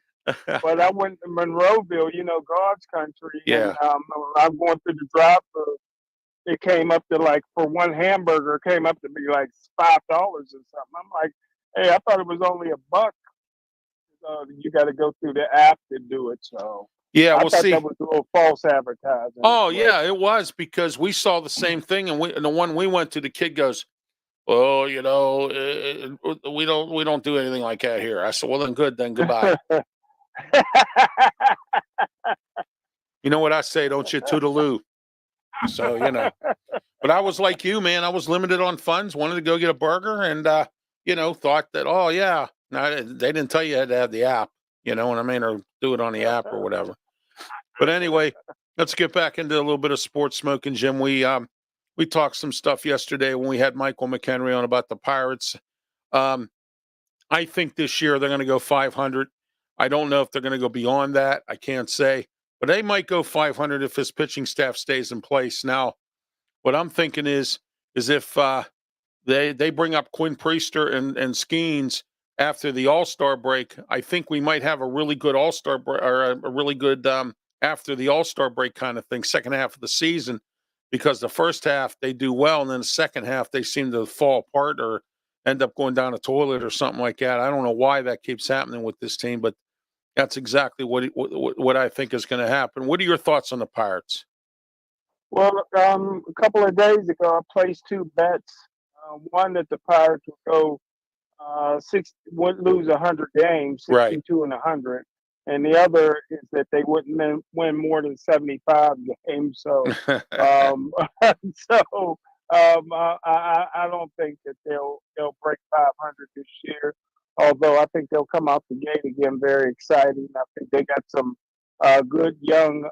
but I went to Monroeville, God's country, and Yeah. I'm going through the drive-thru. It came up to like for one hamburger, it came up to be like $5 or something. I'm like, hey, I thought it was only $1. You got to go through the app to do it. So Yeah, I we'll thought see. that was a little false advertising. Oh, yeah, it was, because we saw the same thing, and the one we went to, the kid goes, "Well, we don't do anything like that here." I said, "Well, then good, then goodbye." You know what I say, don't you? Toodaloo. So, but I was like you, man. I was limited on funds, wanted to go get a burger, and thought that, oh yeah, no, they didn't tell you had to have the app. You know what I mean, or do it on the app or whatever. But anyway, let's get back into a little bit of sports, Smoking Jim. We talked some stuff yesterday when we had Michael McHenry on about the Pirates. I think this year they're going to go 500. I don't know if they're going to go beyond that. I can't say, but they might go 500 if his pitching staff stays in place. Now, what I'm thinking is if they bring up Quinn Priester and Skeens after the All-Star break, I think we might have a really good All-Star break, or a really good after the All-Star break kind of thing, second half of the season, because the first half they do well, and then the second half they seem to fall apart or end up going down a toilet or something like that. I don't know why that keeps happening with this team, but that's exactly what I think is going to happen. What are your thoughts on the Pirates? Well, a couple of days ago, I placed two bets. One that the Pirates would go would lose 100 games, Right. 62 and 100, and the other is that they wouldn't win more than 75 games. So, I don't think that they'll break 500 this year. Although I think they'll come out the gate again very exciting. I think they got some good young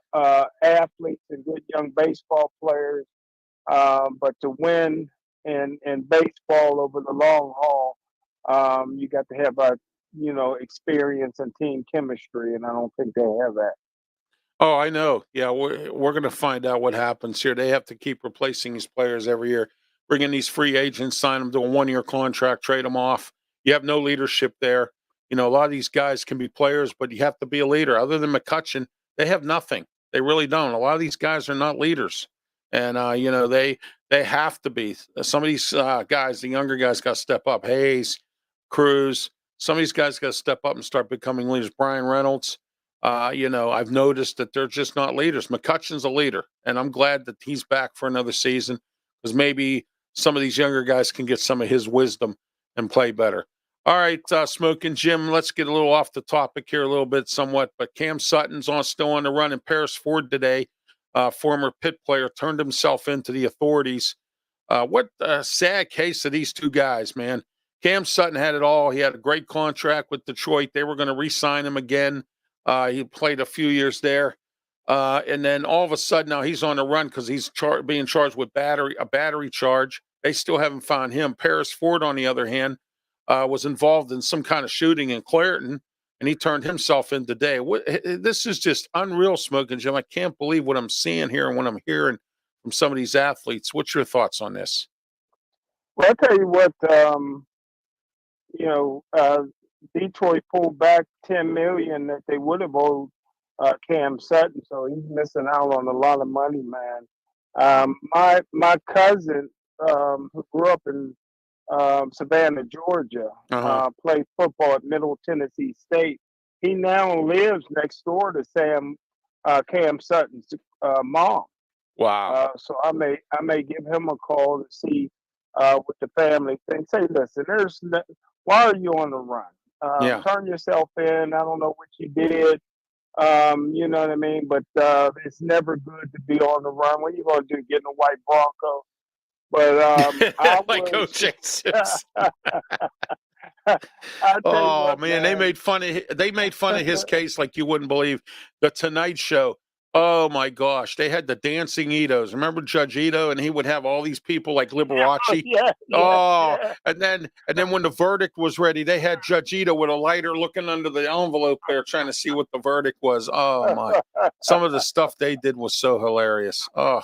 athletes and good young baseball players. But to win in baseball over the long haul, you got to have experience and team chemistry, and I don't think they have that. Oh, I know. Yeah, we're going to find out what happens here. They have to keep replacing these players every year, bring in these free agents, sign them to a 1-year contract, trade them off. You have no leadership there. A lot of these guys can be players, but you have to be a leader. Other than McCutchen, they have nothing. They really don't. A lot of these guys are not leaders, and they have to be. Some of these guys, the younger guys, got to step up. Hayes, Cruz. Some of these guys got to step up and start becoming leaders. Brian Reynolds. I've noticed that they're just not leaders. McCutchen's a leader, and I'm glad that he's back for another season, because maybe some of these younger guys can get some of his wisdom and play better. All right, Smokin' Jim, let's get a little off the topic here a little bit somewhat, but Cam Sutton's still on the run, and Paris Ford today, former Pitt player, turned himself into the authorities. What a sad case of these two guys, man. Cam Sutton had it all. He had a great contract with Detroit. They were going to re-sign him again. He played a few years there. And then all of a sudden now he's on the run because he's being charged with a battery charge. They still haven't found him. Paris Ford, on the other hand, was involved in some kind of shooting in Clairton, and he turned himself in today. This is just unreal, Smokin' Jim. I can't believe what I'm seeing here and what I'm hearing from some of these athletes. What's your thoughts on this? Well, I'll tell you what, Detroit pulled back $10 million that they would have owed Cam Sutton, so he's missing out on a lot of money, man. My cousin, who grew up in Savannah, Georgia, played football at Middle Tennessee State. He now lives next door to Cam Sutton's mom. Wow. So I may give him a call to see what the family thinks. Say, listen, why are you on the run? Turn yourself in. I don't know what you did. You know what I mean? But it's never good to be on the run. What are you going to do? Get in a white Bronco? But like O.J. Simpson. Man, they made fun of his case like you wouldn't believe. The Tonight Show. Oh my gosh, they had the dancing Itos. Remember Judge Ito, and he would have all these people like Liberace. And then when the verdict was ready, they had Judge Ito with a lighter looking under the envelope there, trying to see what the verdict was. Oh my! Some of the stuff they did was so hilarious. Oh,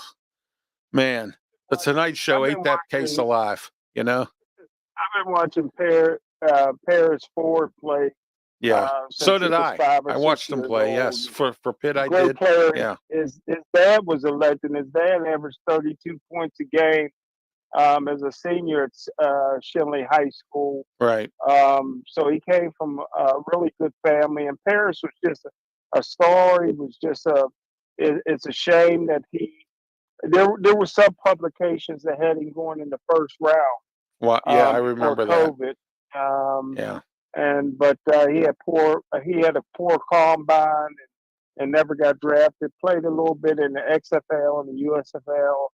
Man, the Tonight Show I've ate been that case watching. alive. You know. I've been watching Paris Ford play Yeah. So since he did was I. 5 or I 6 watched him years play. old. Yes, for Pitt, I Great did. player. Yeah. His dad was a legend. His dad averaged 32 points a game as a senior at Shinley High School. Right. So he came from a really good family, and Paris was just a star. He was just it's a shame that there were some publications that had him going in the first round Well, yeah, I before remember that. COVID. Yeah. But he had a poor combine and never got drafted. Played a little bit in the XFL and the USFL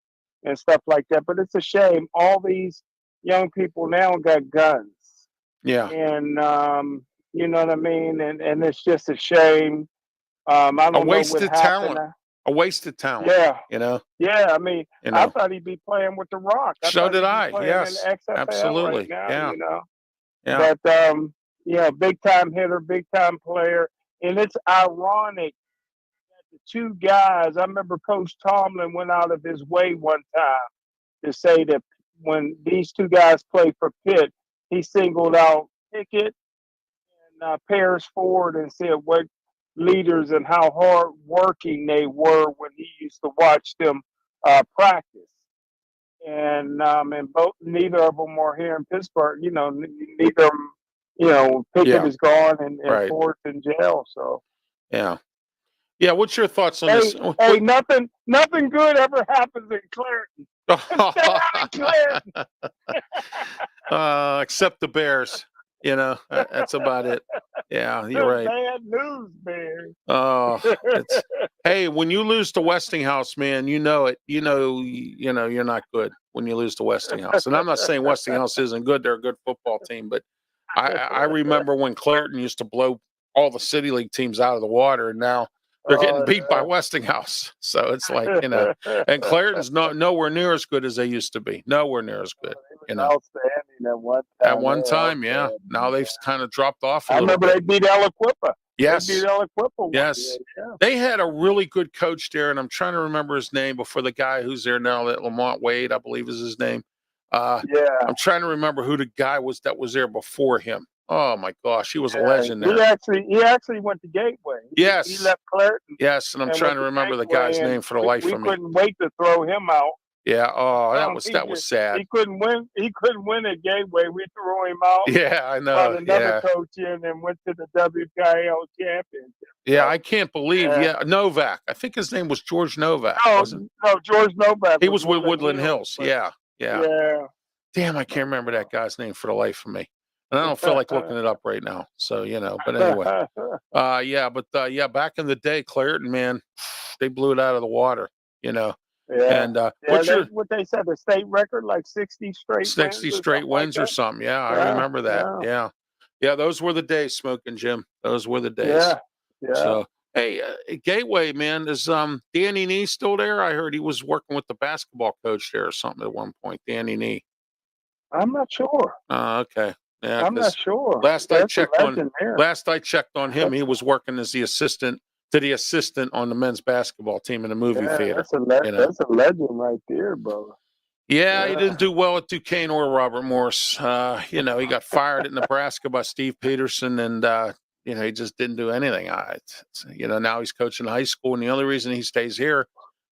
and stuff like that. But it's a shame. All these young people now got guns, Yeah. and you know what I mean. And it's just a shame. I A don't know what wasted happened. talent. A wasted talent. Yeah, You know. yeah. I mean, You I know. thought he'd be playing with the Rock. I So thought did he'd be I. playing in the Yes. XFL right Absolutely. now. Yeah. You know. Yeah. But yeah, big time hitter, big time player, and it's ironic that the two guys. I remember Coach Tomlin went out of his way one time to say that when these two guys played for Pitt, he singled out Pickett and Paris Ford and said what leaders and how hard working they were when he used to watch them practice. And both neither of them are here in Pittsburgh. You know, neither of them. You know, Pickett Yeah. is gone and Right. Ford's in jail. So Yeah. Yeah. What's your thoughts on hey, this? hey, nothing good ever happens in Clarendon. Stay out of Clarendon. Except the Bears. You know, that's about it. Yeah, you're right. Bad news, man. Oh, it's hey, when you lose to Westinghouse, man, you know it. You know you're not good when you lose to Westinghouse. And I'm not saying Westinghouse isn't good; they're a good football team. But I remember when Clarendon used to blow all the City League teams out of the water, and now they're getting beat by Westinghouse. So it's like and Clarendon's nowhere near as good as they used to be. Nowhere near as good. You know, Outstanding at one time. at one time, yeah. Now they've kind of dropped off a I little remember bit. they beat Aliquippa. Yes. They beat Aliquippa one Yes. year, yeah. They had a really good coach there, and I'm trying to remember his name before the guy who's there now, that Lamont Wade, I believe is his name. Yeah. I'm trying to remember who the guy was that was there before him. Oh my gosh, he was a Yeah, legend there. He actually went to Gateway. Yes. He left Clarendon. Yes, and I'm and trying to went remember the Gateway, guy's and name for the life we of me. couldn't wait to throw him out. Yeah. Oh, that was sad. He couldn't win. He couldn't win at Gateway. We threw him out. Yeah, I know. Brought another Yeah. coach in and went to the WPIL championship. Yeah, So, I can't believe. Yeah, Novak. I think his name was George Novak. no, Wasn't no, George Novak. he was with Woodland Hills? but- Yeah. Yeah. Yeah. Damn, I can't remember that guy's name for the life of me. And I don't feel like looking it up right now. So, but anyway. Yeah, back in the day, Clarendon, man, they blew it out of the water, Yeah. And what they said, the state record, like 60 straight 60 straight wins or something. Yeah, I remember that. Yeah. Yeah, those were the days, Smokin' Jim. Those were the days. Yeah. So, hey, Gateway, man, is Danny Nee still there? I heard he was working with the basketball coach there or something at one point, Danny Nee. I'm not sure. Okay. Yeah, I'm not sure. Last I checked on him, he was working as the assistant on the men's basketball team in the movie theater. That's a legend right there, brother. Yeah, he didn't do well at Duquesne or Robert Morris. He got fired at Nebraska by Steve Peterson, and he just didn't do anything. Now he's coaching high school, and the only reason he stays here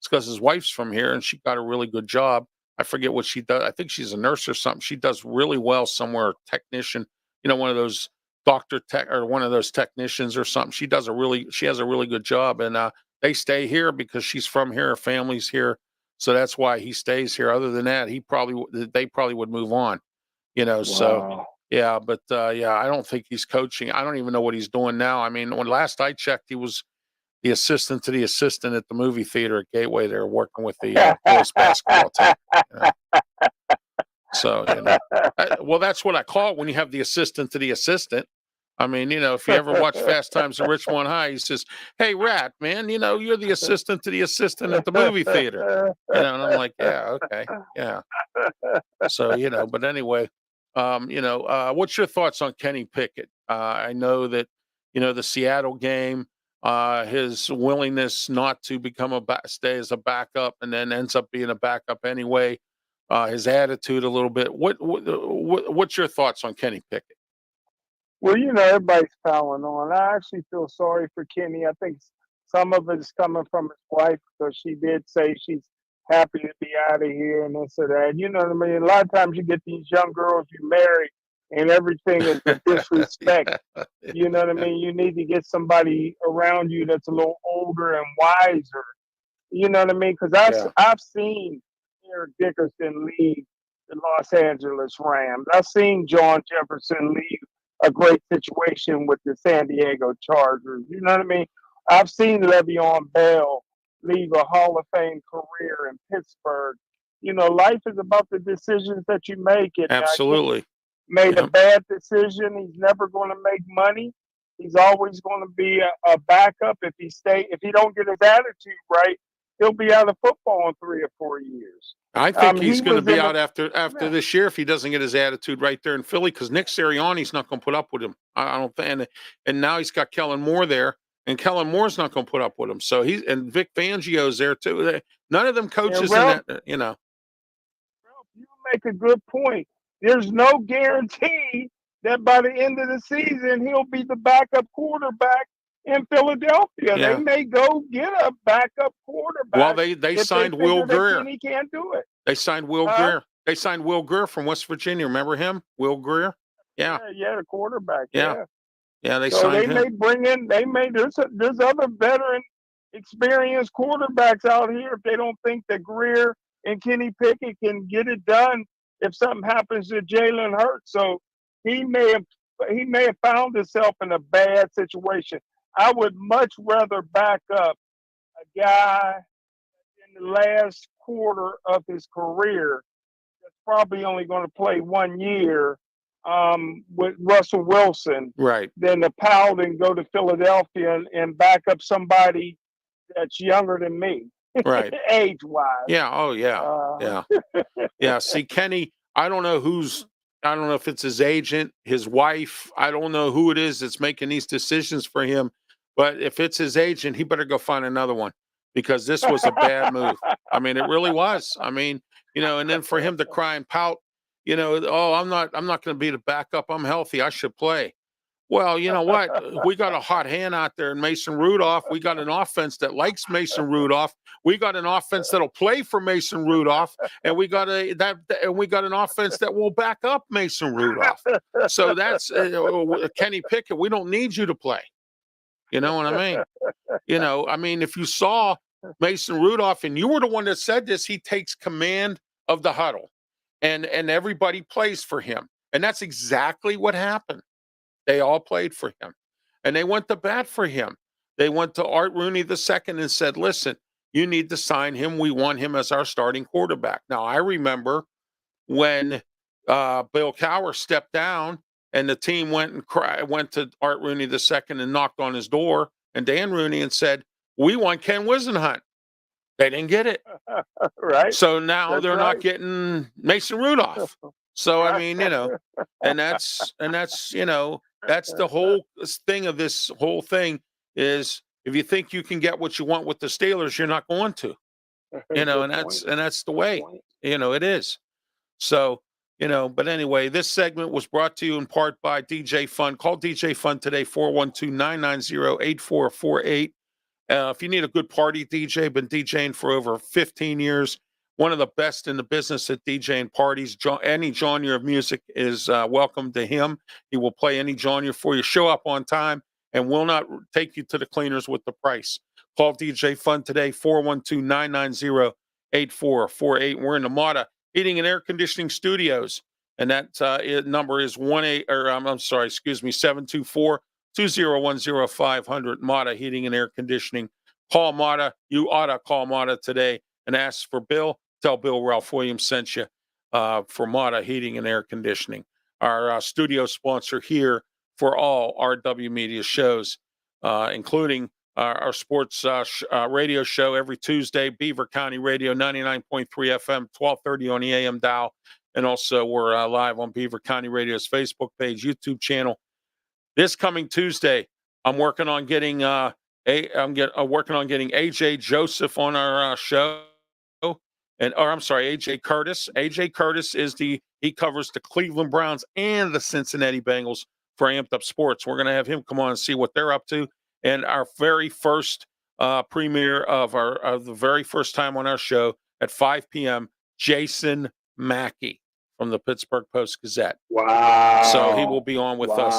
is because his wife's from here, and she got a really good job. I forget what she does. I think she's a nurse or something. She does really well somewhere, technician, one of those doctor tech or one of those technicians or something. She has a really good job, and they stay here because she's from here. Her family's here. So that's why he stays here. Other than that, they probably would move on, Wow. So yeah, but I don't think he's coaching. I don't even know what he's doing now. I mean, when last I checked, he was the assistant to the assistant at the movie theater at Gateway. They're working with the boys basketball team. So, well, that's what I call it when you have the assistant to the assistant. I mean, if you ever watch Fast Times at Richmond High, he says, "Hey, Rat, man, you're the assistant to the assistant at the movie theater." And I'm like, "Yeah, okay, yeah." So, but anyway, what's your thoughts on Kenny Pickett? I know that, the Seattle game, his willingness not to become stay as a backup and then ends up being a backup anyway. His attitude a little bit. What's your thoughts on Kenny Pickett? Well, everybody's piling on. I actually feel sorry for Kenny. I think some of it is coming from his wife because she did say she's happy to be out of here and this or that. You know what I mean? A lot of times you get these young girls you marry and everything is a disrespect. You know what I mean? You need to get somebody around you that's a little older and wiser. You know what I mean? Because I've seen Eric Dickerson leave the Los Angeles Rams. I've seen John Jefferson leave a great situation with the San Diego Chargers. You know what I mean? I've seen Le'Veon Bell leave a Hall of Fame career in Pittsburgh. Life is about the decisions that you make. And Absolutely. Made a bad decision. He's never going to make money. He's always going to be a backup. If he don't get his attitude right, he'll be out of football in 3 or 4 years. I think he's going to be out after this year if he doesn't get his attitude right there in Philly, because Nick Sirianni's not going to put up with him. I don't think. And now he's got Kellen Moore there, and Kellen Moore's not going to put up with him. So and Vic Fangio's there too. None of them coaches in that. You make a good point. There's no guarantee that by the end of the season he'll be the backup quarterback in Philadelphia. Yeah. They may go get a backup quarterback. Well, they signed Will Greer. He can't do it. They signed Will Greer. They signed Will Greer from West Virginia. Remember him? Will Greer? Yeah. Yeah, the quarterback. Yeah. Yeah, they so signed him. They may bring in, there's other veteran experienced quarterbacks out here if they don't think that Greer and Kenny Pickett can get it done if something happens to Jalen Hurts. So he may have found himself in a bad situation. I would much rather back up a guy in the last quarter of his career that's probably only going to play 1 year with Russell Wilson, right, than to pout and go to Philadelphia and back up somebody that's younger than me, right, age-wise. Yeah. Oh, yeah. Yeah. See, Kenny, I don't know if it's his agent, his wife. I don't know who it is that's making these decisions for him. But if it's his agent, he better go find another one, because this was a bad move. I mean, it really was. I mean, and then for him to cry and pout, oh, I'm not going to be the backup. I'm healthy. I should play. Well, you know what? We got a hot hand out there in Mason Rudolph. We got an offense that likes Mason Rudolph. We got an offense that'll play for Mason Rudolph, and we got an offense that will back up Mason Rudolph. So that's Kenny Pickett. We don't need you to play. You know what I mean? I mean, if you saw Mason Rudolph, and you were the one that said this, he takes command of the huddle, and everybody plays for him, and that's exactly what happened. They all played for him, and they went to bat for him. They went to Art Rooney II and said, listen, you need to sign him. We want him as our starting quarterback. Now, I remember when Bill Cowher stepped down and the team went to Art Rooney II and knocked on his door, and Dan Rooney, and said, we want Ken Wisenhunt. They didn't get it. Right. So now they're not getting Mason Rudolph. So, I mean, and that's that's the whole thing of this whole thing is, if you think you can get what you want with the Steelers, you're not going to, and that's the way, it is. So, but anyway, this segment was brought to you in part by DJ Fun. Call DJ Fun today, 412-990-8448. If you need a good party DJ, been DJing for over 15 years, one of the best in the business at DJing parties. Any genre of music is welcome to him. He will play any genre for you. Show up on time and will not take you to the cleaners with the price. Call DJ Fun today, 412-990-8448. We're in the Mata Heating and Air Conditioning Studios, and that number is 724-201-0500. Mata Heating and Air Conditioning. Call Mata. You ought to call Mata today and ask for Bill. Tell Bill Ralph Williams sent you for Mata Heating and Air Conditioning. Our studio sponsor here for all RW Media shows, including our sports radio show every Tuesday, Beaver County Radio, 99.3 FM, 1230 on the AM dial. And also we're live on Beaver County Radio's Facebook page, YouTube channel. This coming Tuesday, I'm working on getting a I'm working on getting AJ Joseph on our show, I'm sorry, AJ Curtis. AJ Curtis he covers the Cleveland Browns and the Cincinnati Bengals for Amped Up Sports. We're going to have him come on and see what they're up to. And our very first premiere of the very first time on our show at 5 p.m., Jason Mackey from the Pittsburgh Post-Gazette. Wow. So he will be on with us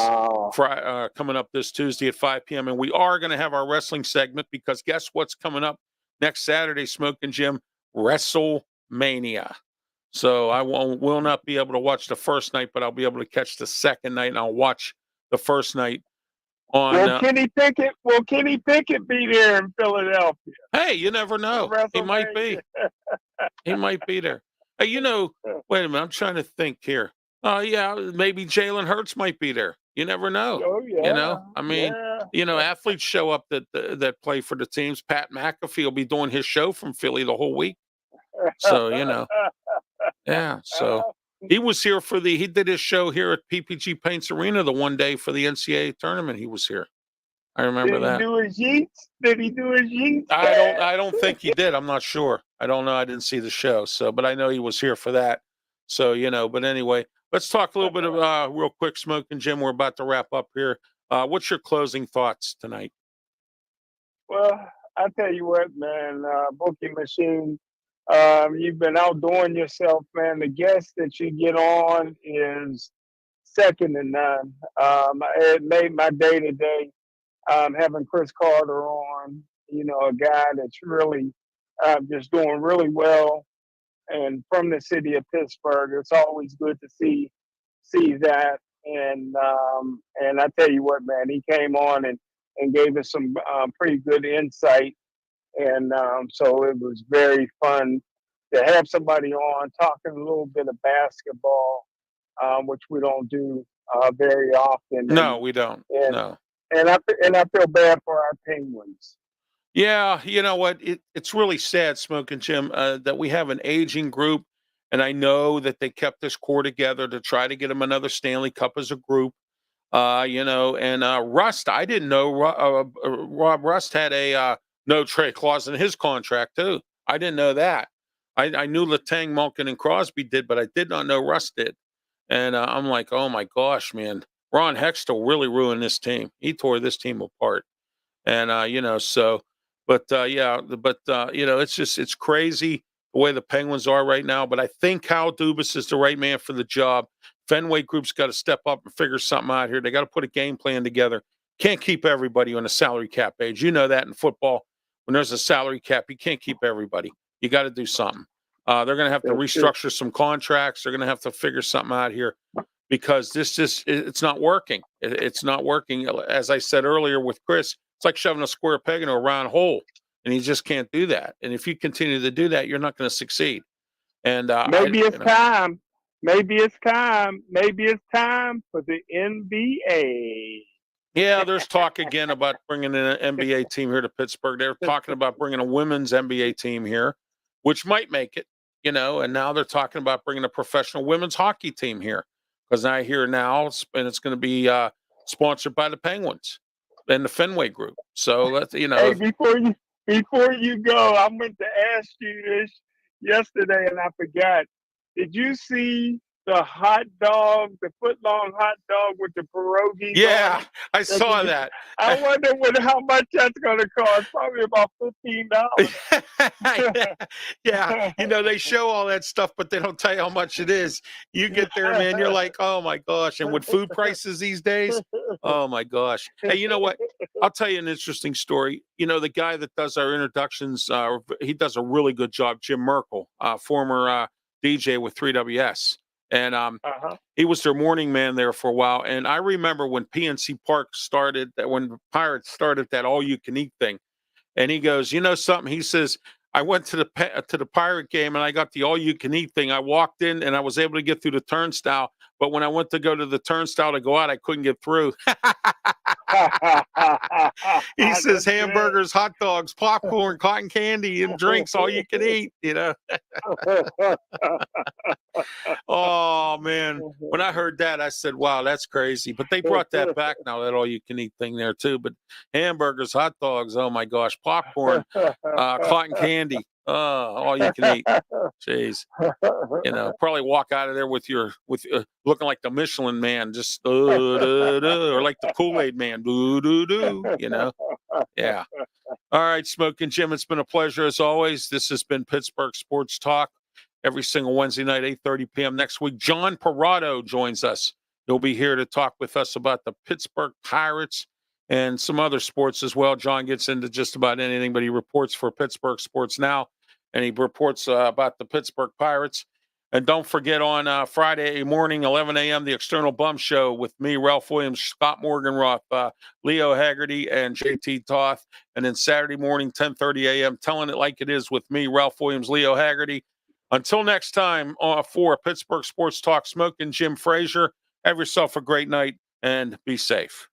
coming up this Tuesday at 5 p.m. And we are going to have our wrestling segment because guess what's coming up next Saturday, Smokin' Jim? WrestleMania. So I will not be able to watch the first night, but I'll be able to catch the second night, and I'll watch the first night on. Will Kenny Pickett be there in Philadelphia? Hey, you never know. He might be. He might be there. Hey, wait a minute. I'm trying to think here. Yeah, maybe Jalen Hurts might be there. You never know. Oh, yeah. I mean, athletes show up that play for the teams. Pat McAfee will be doing his show from Philly the whole week. So, yeah. So he was here he did his show here at PPG Paints Arena the one day for the NCAA tournament. He was here. I remember that. Did he do his yeets? I don't think he did. I'm not sure. I don't know. I didn't see the show. So, but I know he was here for that. So, but anyway, let's talk a little bit of real quick, Smokin' Jim. We're about to wrap up here. What's your closing thoughts tonight? Well, I tell you what, man, Bookie Machine, you've been outdoing yourself, man. The guest that you get on is second to none. It made my day today. Having Chris Carter on, a guy that's really just doing really well, and from the city of Pittsburgh. It's always good to see that. And I tell you what, man, he came on and gave us some pretty good insight. And so it was very fun to have somebody on talking a little bit of basketball, which we don't do very often. No, we don't. No. And I feel bad for our Penguins. Yeah, you know what? It's really sad, Smokin' Jim, that we have an aging group, and I know that they kept this core together to try to get them another Stanley Cup as a group. And Rust, I didn't know Rob Rust had a no trade clause in his contract too. I didn't know that. I knew Letang, Malkin, and Crosby did, but I did not know Rust did. And I'm like, oh my gosh, man. Ron Hextall really ruined this team. He tore this team apart. And, it's crazy the way the Penguins are right now. But I think Kyle Dubas is the right man for the job. Fenway Group's got to step up and figure something out here. They got to put a game plan together. Can't keep everybody on a salary cap age. You know that in football. When there's a salary cap, you can't keep everybody. You got to do something. They're going to have to restructure some contracts. They're going to have to figure something out here. Because it's not working. It's not working. As I said earlier with Chris, it's like shoving a square peg into a round hole, and you just can't do that. And if you continue to do that, you're not going to succeed. And maybe it's time. Maybe it's time for the NBA. Yeah, there's talk again about bringing in an NBA team here to Pittsburgh. They're talking about bringing a women's NBA team here, which might make it, and now they're talking about bringing a professional women's hockey team here. Because I hear now, and it's going to be sponsored by the Penguins and the Fenway Group. So let's, Hey, before you go, I meant to ask you this yesterday, and I forgot. Did you see the hot dog, the foot-long hot dog with the pierogies? Yeah, I saw that. I wonder how much that's going to cost. Probably about $15. Yeah, they show all that stuff, but they don't tell you how much it is. You get there, man, you're like, oh my gosh. And with food prices these days, oh my gosh. Hey, you know what? I'll tell you an interesting story. The guy that does our introductions, he does a really good job, Jim Merkel, former DJ with 3WS. And he was their morning man there for a while. And I remember when PNC Park started, when Pirates started that all-you-can-eat thing. And he goes, something? He says, I went to the Pirate game and I got the all-you-can-eat thing. I walked in and I was able to get through the turnstile. But when I went to go to the turnstile to go out, I couldn't get through. He says That's it. hamburgers, hot dogs, popcorn, cotton candy, and drinks, all you can eat, you know. Oh, man. When I heard that, I said, wow, that's crazy. But they brought that back now, that all you can eat thing there, too. But hamburgers, hot dogs, oh, my gosh, popcorn, cotton candy, all you can eat. Jeez. You know, probably walk out of there with looking like the Michelin Man, just or like the Kool-Aid Man, you know. Yeah. All right, Smokin' Jim, it's been a pleasure as always. This has been Pittsburgh Sports Talk every single Wednesday night, 8:30 p.m. next week. John Parado joins us. He'll be here to talk with us about the Pittsburgh Pirates and some other sports as well. John gets into just about anything, but he reports for Pittsburgh Sports Now, and he reports about the Pittsburgh Pirates. And don't forget on Friday morning, 11 a.m., the External Bum Show with me, Ralph Williams, Scott Morganroth, Leo Haggerty, and JT Toth. And then Saturday morning, 10:30 a.m., Telling It Like It Is with me, Ralph Williams, Leo Haggerty. Until next time, for Pittsburgh Sports Talk, Smokin' Jim Frazier, have yourself a great night and be safe.